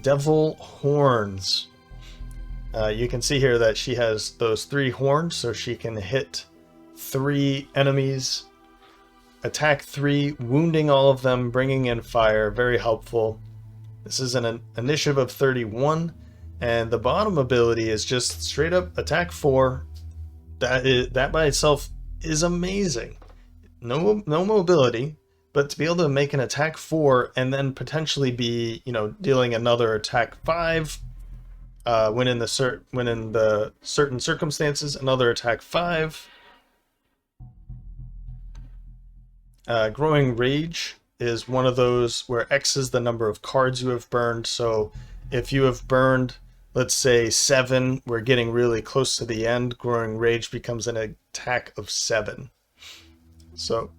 Devil Horns. You can see here that she has those 3 horns, so she can hit 3 enemies, attack 3, wounding all of them, bringing in fire. Very helpful. This is an initiative of 31, and the bottom ability is just straight up attack 4. That by itself is amazing. No mobility, but to be able to make an attack 4 and then potentially be, dealing another attack 5 when in the certain circumstances, another attack 5. Growing Rage is one of those where X is the number of cards you have burned. So if you have burned, let's say 7, we're getting really close to the end, Growing Rage becomes an attack of 7. So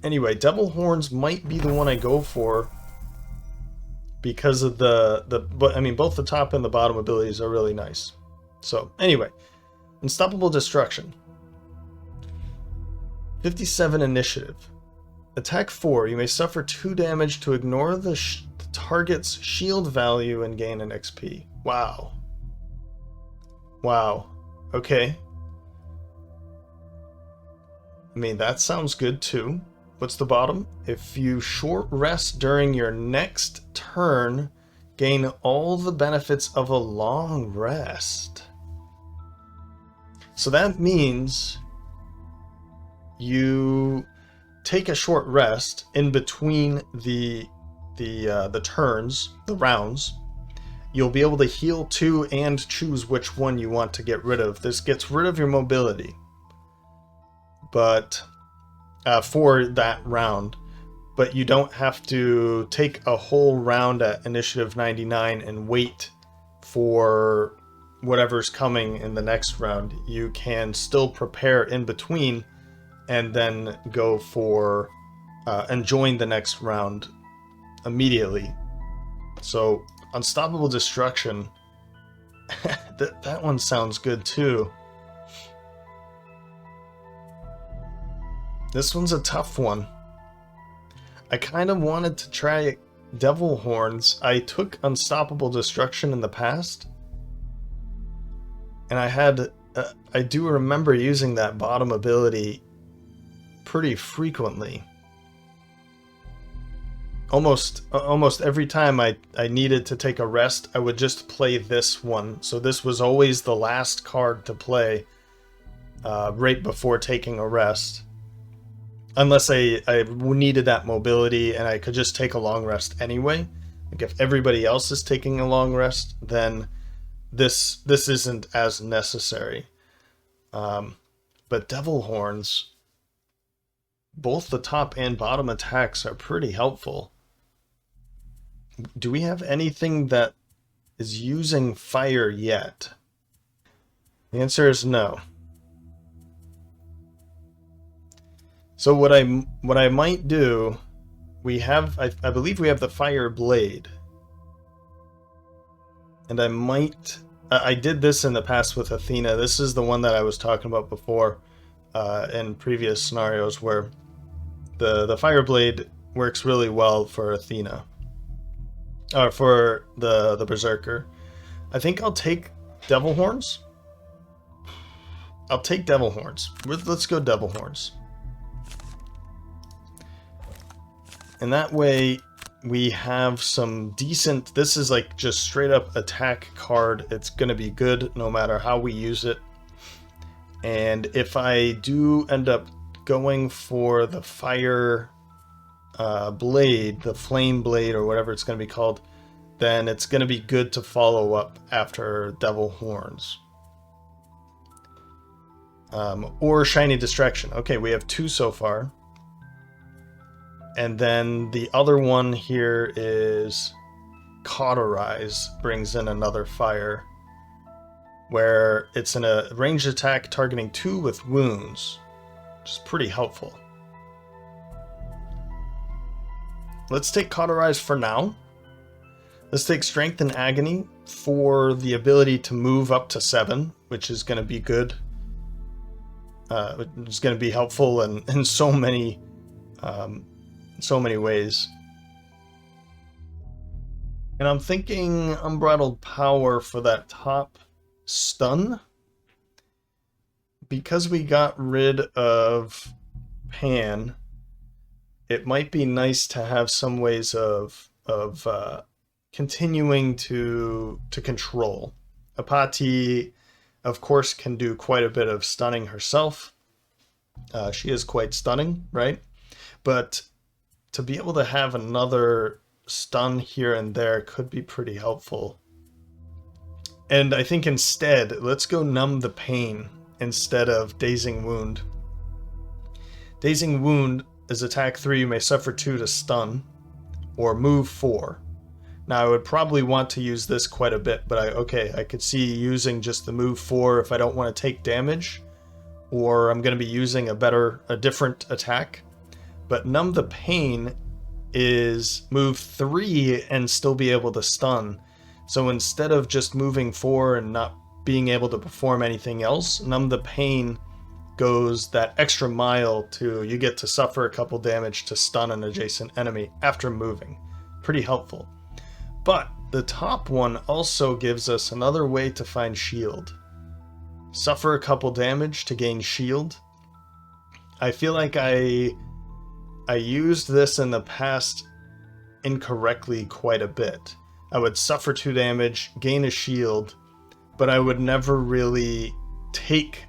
anyway, Devil Horns might be the one I go for because of both the top and the bottom abilities are really nice. So anyway, Unstoppable Destruction. 57 initiative. Attack 4. You may suffer 2 damage to ignore the target's shield value and gain an XP. Wow. Wow. Okay. I mean, that sounds good too. What's the bottom? If you short rest during your next turn, gain all the benefits of a long rest. So that means you take a short rest in between the turns, the rounds. You'll be able to heal 2 and choose which one you want to get rid of. This gets rid of your mobility, but for that round, but you don't have to take a whole round at initiative 99 and wait for whatever's coming in the next round. You can still prepare in between and then go for and join the next round immediately. So Unstoppable Destruction, that one sounds good too. This one's a tough one. I kind of wanted to try Devil Horns. I took Unstoppable Destruction in the past, and I do remember using that bottom ability pretty frequently. Almost every time I needed to take a rest, I would just play this one. So this was always the last card to play right before taking a rest. Unless I needed that mobility and I could just take a long rest anyway. Like if everybody else is taking a long rest, then this isn't as necessary. But Devil Horns, both the top and bottom attacks are pretty helpful. Do we have anything that is using fire yet? The answer is no. So what I might do, we have I believe we have the fire blade, and I did this in the past with Athena. This is the one that I was talking about before in previous scenarios where the fire blade works really well for Athena, or for the berserker. I think I'll take Devil Horns. I'll take Devil Horns. Let's go Devil Horns. And that way we have some decent, this is like just straight up attack card. It's going to be good no matter how we use it. And if I do end up going for the fire blade, the flame blade or whatever it's going to be called, then it's going to be good to follow up after Devil Horns. Or Shiny Distraction. Okay, we have 2 so far. And then the other one here is Cauterize, brings in another fire, where it's in a ranged attack targeting 2 with wounds, which is pretty helpful. Let's take Cauterize for now. Let's take Strength and Agony for the ability to move up to 7, which is going to be good. It's going to be helpful in so many ways. And I'm thinking Unbridled Power for that top stun. Because we got rid of Pan, it might be nice to have some ways of continuing to control. Apati, of course, can do quite a bit of stunning herself. She is quite stunning, right? But to be able to have another stun here and there could be pretty helpful. And I think instead, let's go Numb the Pain instead of Dazing Wound. Dazing Wound is attack 3, you may suffer 2 to stun, or move 4. Now I would probably want to use this quite a bit, but I could see using just the move 4 if I don't want to take damage, or I'm going to be using a different attack. But Numb the Pain is move 3 and still be able to stun. So instead of just moving 4 and not being able to perform anything else, Numb the Pain goes that extra mile to you get to suffer a couple damage to stun an adjacent enemy after moving. Pretty helpful. But the top one also gives us another way to find shield. Suffer a couple damage to gain shield. I feel like I used this in the past incorrectly quite a bit. I would suffer 2 damage, gain a shield, but I would never really take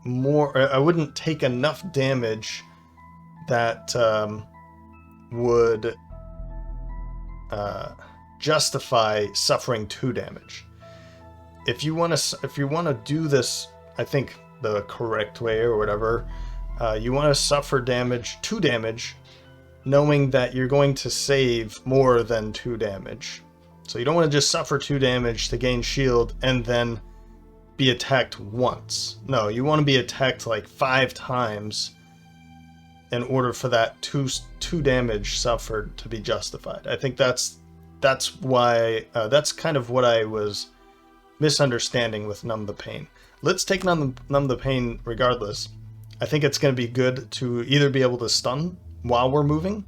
more. I wouldn't take enough damage that would justify suffering 2 damage. If you want to do this, I think the correct way or whatever. You want to suffer 2 damage, knowing that you're going to save more than 2 damage. So you don't want to just suffer 2 damage to gain shield and then be attacked once. No, you want to be attacked like 5 times in order for that 2 damage suffered to be justified. I think that's why that's kind of what I was misunderstanding with Numb the Pain. Let's take Numb the Pain regardless. I think it's going to be good to either be able to stun while we're moving,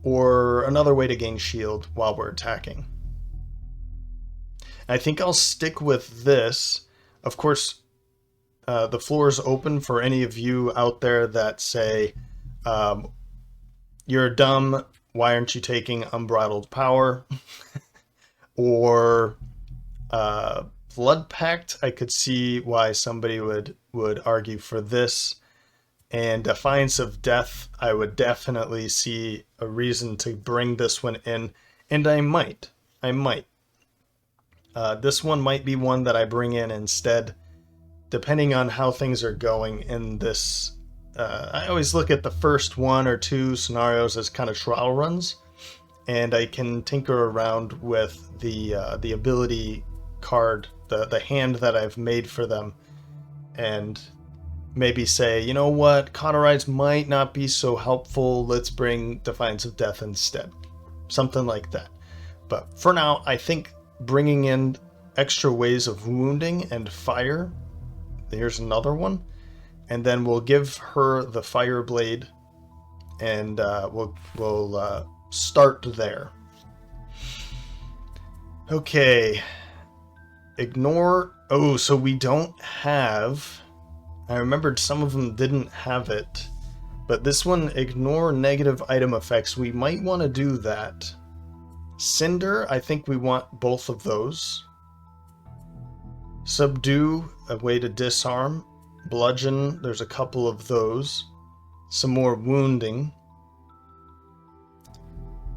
or another way to gain shield while we're attacking. I think I'll stick with this. Of course, the floor is open for any of you out there that say, you're dumb, why aren't you taking unbridled power? Or Blood Pact. I could see why somebody would argue for this. And Defiance of Death, I would definitely see a reason to bring this one in. And I might. This one might be one that I bring in instead, depending on how things are going in this. I always look at the first 1 or 2 scenarios as kind of trial runs, and I can tinker around with the ability card, the hand that I've made for them, and maybe say, you know what, Cauterize might not be so helpful, let's bring Defiance of Death instead. Something like that. But for now, I think bringing in extra ways of wounding and fire, here's another one, and then we'll give her the fire blade, and we'll start there. Okay, ignore. Oh, so we don't have. I remembered some of them didn't have it, but this one, ignore negative item effects. We might want to do that. Cinder, I think we want both of those. Subdue, a way to disarm. Bludgeon, there's a couple of those. Some more wounding.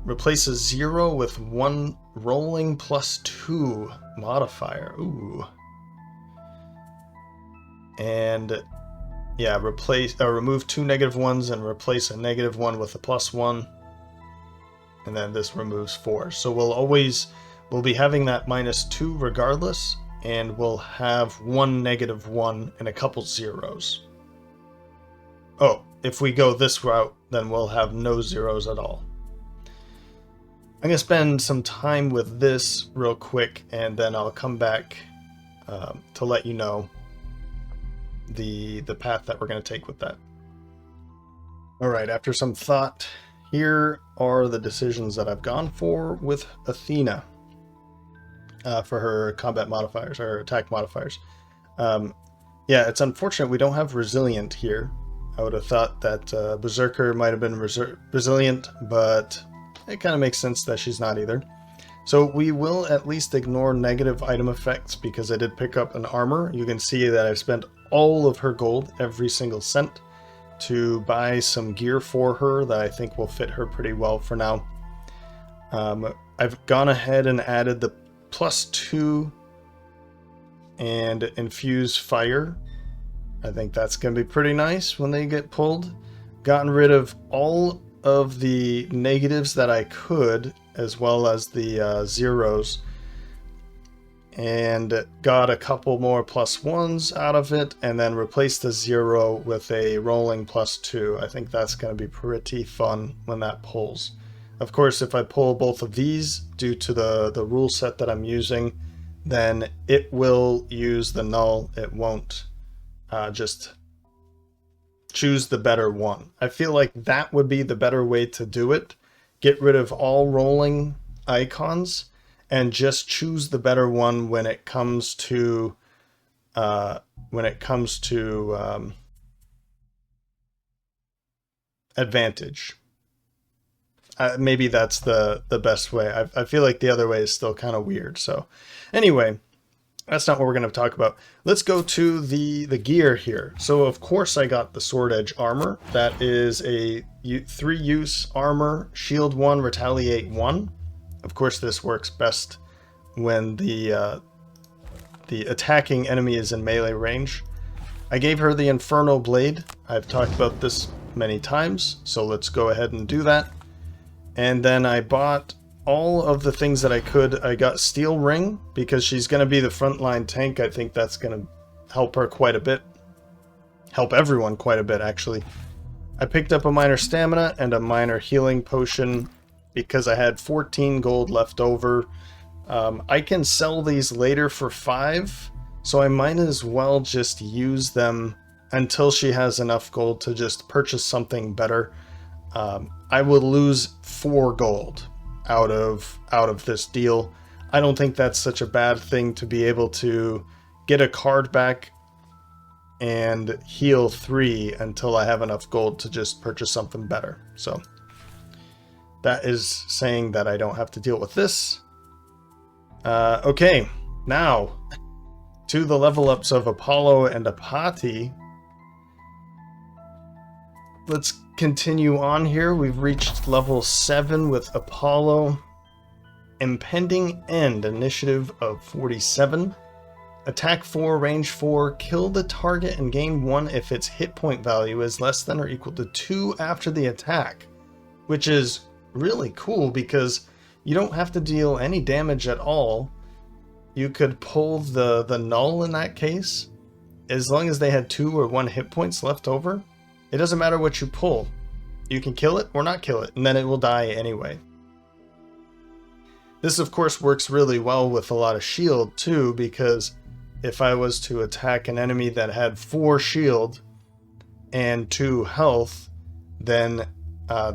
Replace a 0 with 1 rolling +2 modifier. Ooh. And yeah, remove 2 -1s and replace a -1 with a +1. And then this removes 4. So we'll be having that -2 regardless, and we'll have 1 -1 and a couple zeros. Oh, if we go this route, then we'll have no zeros at all. I'm going to spend some time with this real quick, and then I'll come back to let you know the path that we're going to take with that. Alright, after some thought, here are the decisions that I've gone for with Athena for her combat modifiers, or attack modifiers. Yeah, it's unfortunate we don't have Resilient here. I would have thought that Berserker might have been resilient, but it kind of makes sense that she's not either. So we will at least ignore negative item effects because I did pick up an armor. You can see that I've spent all of her gold, every single cent, to buy some gear for her that I think will fit her pretty well for now. I've gone ahead and added the +2 and infuse fire. I think that's going to be pretty nice when they get pulled. Gotten rid of all of the negatives that I could, as well as the zeros, and got a couple more +1s out of it, and then replaced the 0 with a rolling +2. I think that's going to be pretty fun when that pulls. Of course, if I pull both of these due to the rule set that I'm using, then it will use the null. It won't just choose the better one. I feel like that would be the better way to do it. Get rid of all rolling icons and just choose the better one when it comes to advantage. Maybe that's the best way. I feel like the other way is still kind of weird. So anyway, that's not what we're going to talk about. Let's go to the gear here. So of course I got the sword edge armor. That is a 3-use armor, shield 1, retaliate 1. Of course this works best when the attacking enemy is in melee range. I gave her the Inferno Blade. I've talked about this many times, so let's go ahead and do that. And then I bought all of the things that I could. I got Steel Ring because she's going to be the frontline tank. I think that's going to help her quite a bit. Help everyone quite a bit, actually. I picked up a minor stamina and a minor healing potion because I had 14 gold left over. I can sell these later for 5, so I might as well just use them until she has enough gold to just purchase something better. I will lose 4 gold out of this deal. I don't think that's such a bad thing to be able to get a card back and heal 3 until I have enough gold to just purchase something better. So that is saying that I don't have to deal with this. Okay, now to the level ups of Apollo and Apati. Let's continue on here. We've reached level 7 with Apollo. Impending End, initiative of 47. Attack 4, range 4, kill the target and gain 1 if its hit point value is less than or equal to 2 after the attack. Which is really cool because you don't have to deal any damage at all. You could pull the null in that case. As long as they had 2 or 1 hit points left over, it doesn't matter what you pull. You can kill it or not kill it, and then it will die anyway. This, of course, works really well with a lot of shield, too, because if I was to attack an enemy that had 4 shield and 2 health, then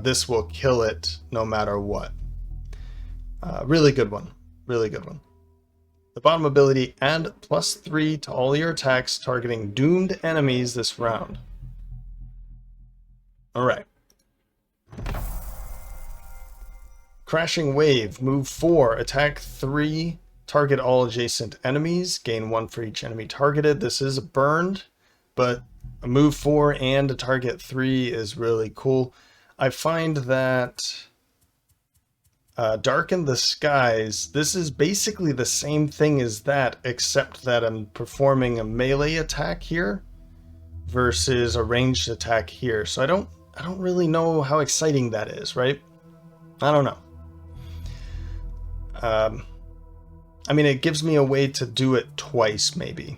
this will kill it no matter what. Really good one. Really good one. The bottom ability, add +3 to all your attacks targeting doomed enemies this round. Alright. Crashing Wave, move 4, attack 3, target all adjacent enemies, gain 1 for each enemy targeted. This is burned, but a move 4 and a target 3 is really cool. I find that Darken the Skies, this is basically the same thing as that, except that I'm performing a melee attack here versus a ranged attack here. So I don't really know how exciting that is, right? I don't know. I mean, it gives me a way to do it twice, maybe.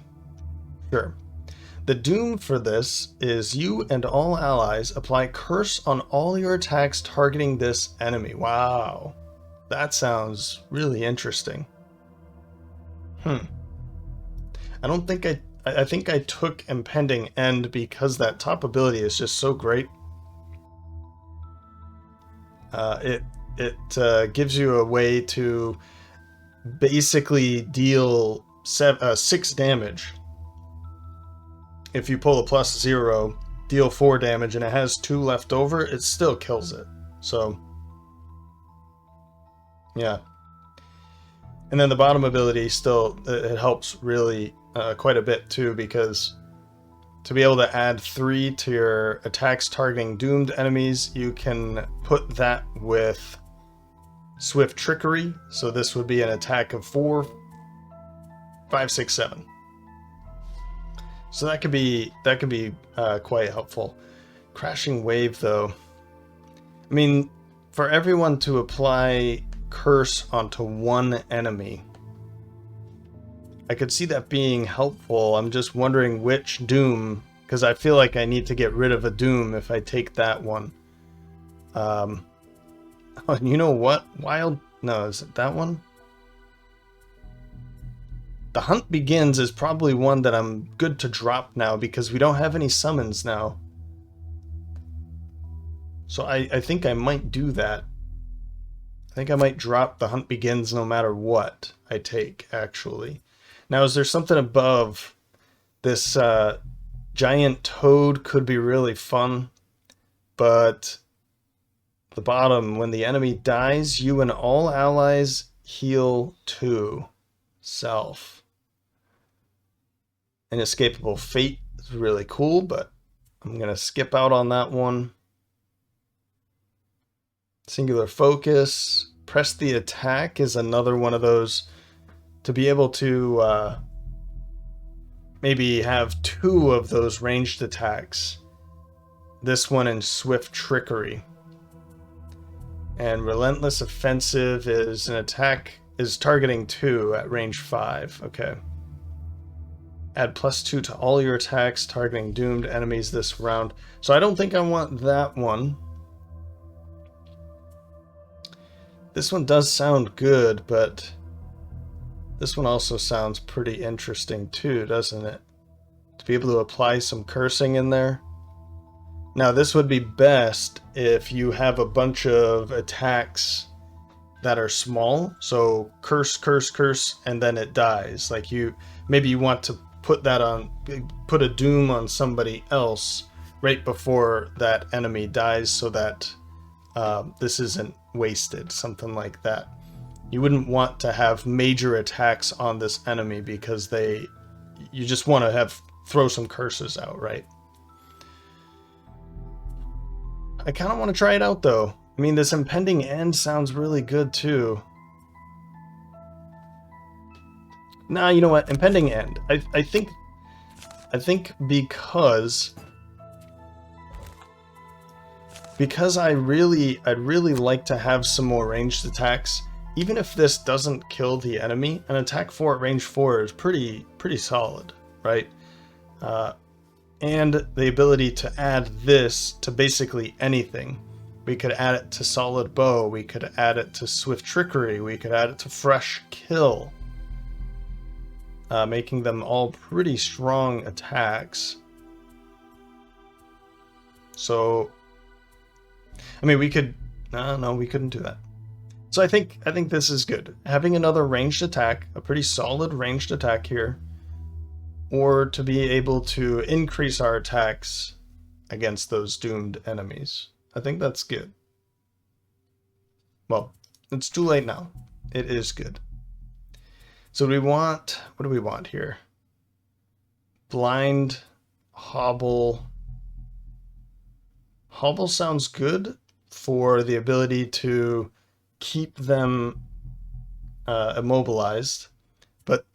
Sure. The doom for this is you and all allies apply curse on all your attacks targeting this enemy. Wow. That sounds really interesting. I think I took Impending End because that top ability is just so great. It gives you a way to basically deal 6 damage. If you pull a +0, deal 4 damage, and it has 2 left over, it still kills it. So, yeah. And then the bottom ability still, it helps really quite a bit too, because to be able to add 3 to your attacks targeting doomed enemies, you can put that with Swift Trickery. So this would be an attack of 4, 5, 6, 7. So that could be quite helpful. Crashing Wave, though. I mean, for everyone to apply curse onto one enemy, I could see that being helpful. I'm just wondering which doom, because I feel like I need to get rid of a doom if I take that one. Oh, you know what? No, is it that one? The Hunt Begins is probably one that I'm good to drop now because we don't have any summons now. So I think I might do that. I think I might drop the Hunt Begins no matter what I take, actually. Now, is there something above this? Giant Toad could be really fun, but the bottom, when the enemy dies, you and all allies heal 2 self. Inescapable Fate is really cool, but I'm going to skip out on that one. Singular Focus. Press the Attack is another one of those to be able to maybe have 2 of those ranged attacks. This one in Swift Trickery. And Relentless Offensive is an attack, is targeting 2 at range 5. Okay. Add +2 to all your attacks targeting doomed enemies this round. So I don't think I want that one. This one does sound good, but this one also sounds pretty interesting too, doesn't it? to be able to apply some cursing in there. Now, this would be best if you have a bunch of attacks that are small. So curse, curse, curse, and then it dies. Like maybe you want to put a doom on somebody else right before that enemy dies so that this isn't wasted, something like that. You wouldn't want to have major attacks on this enemy because you just want to throw some curses out, right? I kind of want to try it out though. I mean, this impending end sounds really good too. Nah, you know what? Impending end. I think because I'd really like to have some more ranged attacks. Even if this doesn't kill the enemy, an attack 4 at range 4 is pretty solid, right? And the ability to add this to basically anything. We could add it to solid bow, we could add it to swift trickery, we could add it to fresh kill. Making them all pretty strong attacks. So, I mean, we could... No, we couldn't do that. So I think this is good. Having another ranged attack, a pretty solid ranged attack here, or to be able to increase our attacks against those doomed enemies. I think that's good. Well, it's too late now. It is good. So what do we want here? Blind, hobble. Hobble sounds good for the ability to keep them immobilized. But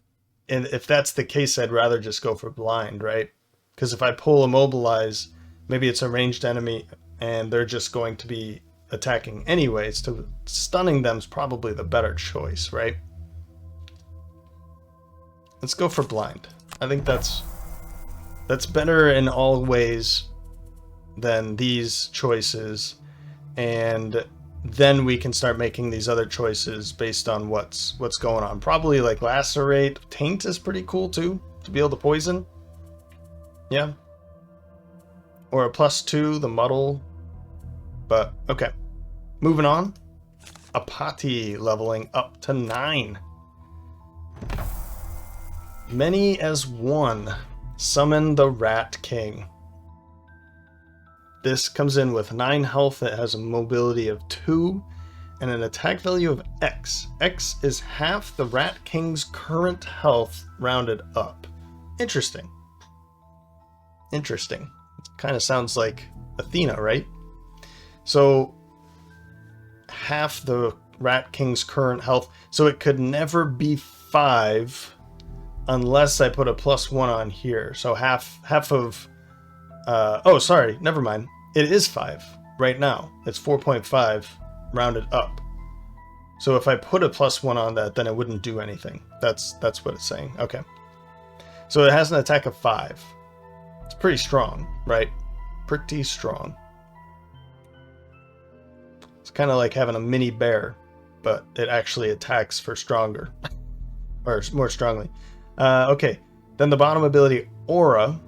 if that's the case, I'd rather just go for blind, right? Because if I pull immobilize, maybe it's a ranged enemy and they're just going to be attacking anyways. So stunning them's probably the better choice, right? Let's go for blind. I think that's better in all ways than these choices, and then we can start making these other choices based on what's going on. Probably like lacerate. Taint is pretty cool too, to be able to poison. Yeah. Or a +2, the muddle. But okay. Moving on. Apathy leveling up to 9. Many as one. Summon the Rat King. This comes in with 9 health. It has a mobility of 2 and an attack value of X. X is half the Rat King's current health rounded up. Interesting. Interesting. Kind of sounds like Athena, right? So half the Rat King's current health. So it could never be 5 unless I put a +1 on here. So half of... oh, sorry. Never mind. It is 5 right now. It's 4.5 rounded up. So if I put a +1 on that, then it wouldn't do anything. That's what it's saying. Okay. So it has an attack of 5. It's pretty strong, right? Pretty strong. It's kind of like having a mini bear, but it actually attacks for stronger. Or more strongly. Okay. Then the bottom ability, Aura.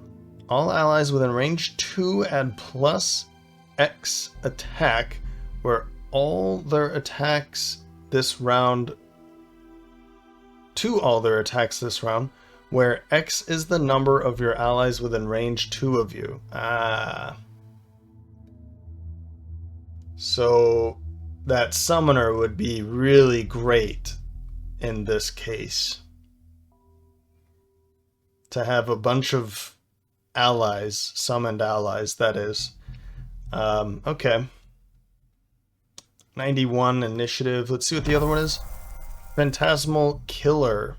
All allies within range 2 add +X attack, where all their attacks this round... to all their attacks this round, where X is the number of your allies within range 2 of you. So that summoner would be really great in this case. To have a bunch of allies, summoned allies, that is. Okay. 91 initiative. Let's see what the other one is. Phantasmal Killer.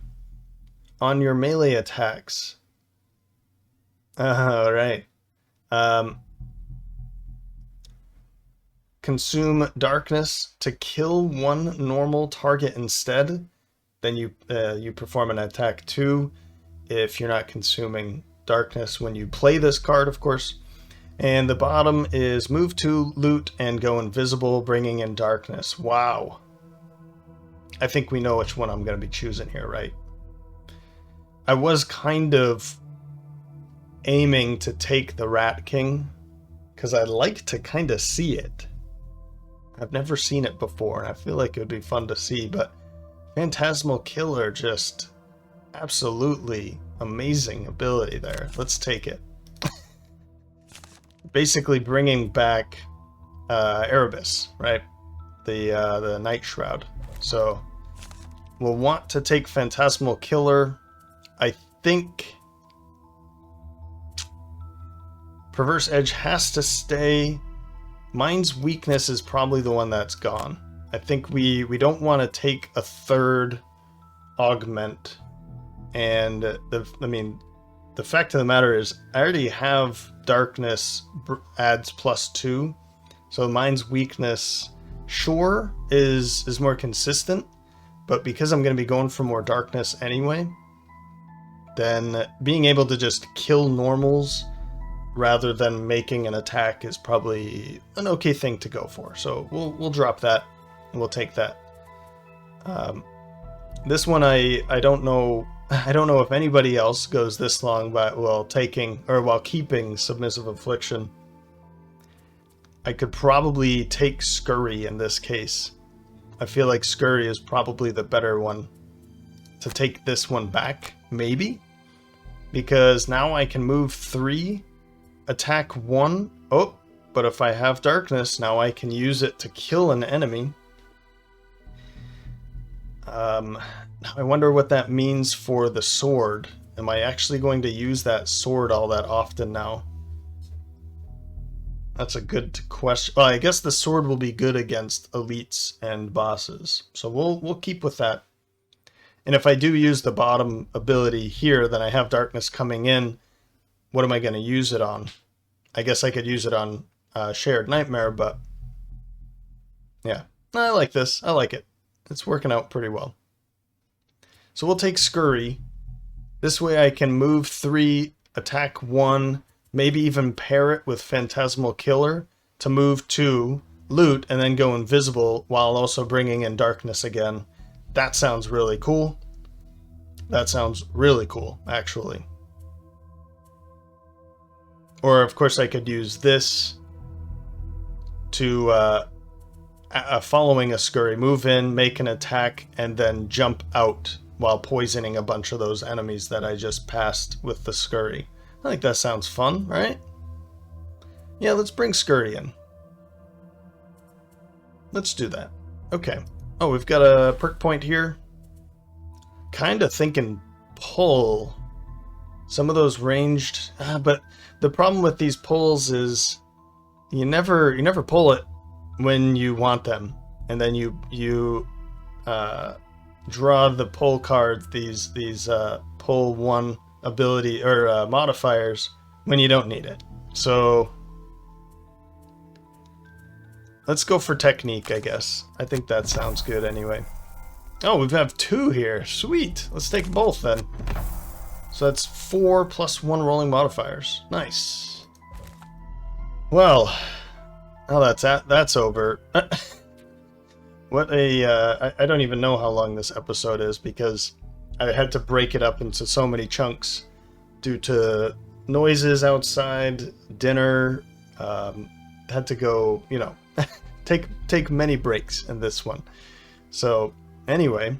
On your melee attacks. Alright. Consume darkness to kill one normal target instead. Then you perform an attack 2 if you're not consuming darkness when you play this card, of course. And the bottom is move to loot and go invisible, bringing in darkness. Wow. I think we know which one I'm going to be choosing here, right? I was kind of aiming to take the Rat King because I'd like to kind of see it. I've never seen it before, and I feel like it would be fun to see, but Phantasmal Killer, just absolutely amazing ability there. Let's take it. Basically bringing back Erebus, right? The Night Shroud. So we'll want to take Phantasmal Killer. I think Perverse Edge has to stay. Mind's Weakness is probably the one that's gone. I think we don't want to take a third augment. And the fact of the matter is, I already have Darkness adds +2. So Mind's Weakness, sure, is more consistent. But because I'm going to be going for more Darkness anyway, then being able to just kill normals rather than making an attack is probably an okay thing to go for. So we'll drop that and we'll take that. This one I don't know if anybody else goes this long while keeping Submissive Affliction. I could probably take Scurry in this case. I feel like Scurry is probably the better one to take this one back, maybe, because now I can move 3, attack 1. Oh, but if I have Darkness, now I can use it to kill an enemy. I wonder what that means for the sword. Am I actually going to use that sword all that often now? That's a good question. Well, I guess the sword will be good against elites and bosses, so we'll keep with that. And if I do use the bottom ability here, then I have Darkness coming in. What am I going to use it on? I guess I could use it on Shared Nightmare, but yeah, I like this. I like it. It's working out pretty well. So we'll take Scurry. This way I can move 3, attack 1, maybe even pair it with Phantasmal Killer to move 2, loot, and then go invisible while also bringing in Darkness again. That sounds really cool. That sounds really cool, actually. Or, of course, I could use this to, following a Scurry, move in, make an attack, and then jump out while poisoning a bunch of those enemies that I just passed with the Scurry. I think that sounds fun, right? Yeah, let's bring Scurry in. Let's do that. Okay. Oh, we've got a perk point here. Kind of thinking pull. Some of those ranged, but the problem with these pulls is you never pull it when you want them, and then you draw the pull cards, these pull 1 ability or modifiers when you don't need it. So let's go for technique, I guess. I think that sounds good anyway. Oh, we have 2 here. Sweet. Let's take both then. So that's 4 + 1 rolling modifiers. Nice. Well, now that's over. What a I don't even know how long this episode is because I had to break it up into so many chunks due to noises outside, dinner, had to go, take many breaks in this one. So anyway,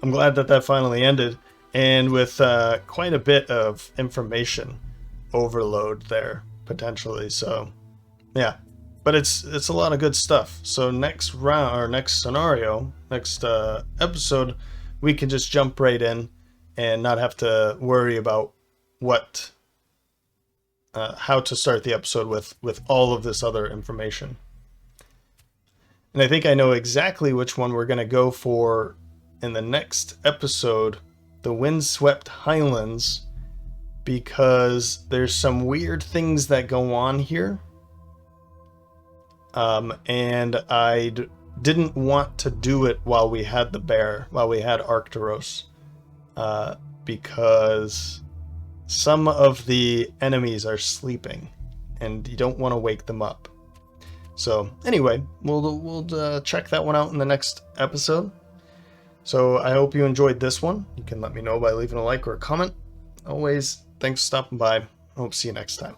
I'm glad that finally ended, and with quite a bit of information overload there potentially. So yeah, but it's a lot of good stuff. So next round or next scenario, next episode, we can just jump right in and not have to worry about how to start the episode with all of this other information. And I think I know exactly which one we're going to go for in the next episode, the Windswept Highlands, because there's some weird things that go on here. And I didn't want to do it while we had the bear, while we had Arcturus, because some of the enemies are sleeping, and you don't want to wake them up. So anyway, we'll check that one out in the next episode. So I hope you enjoyed this one. You can let me know by leaving a like or a comment. always, thanks for stopping by. Hope to see you next time.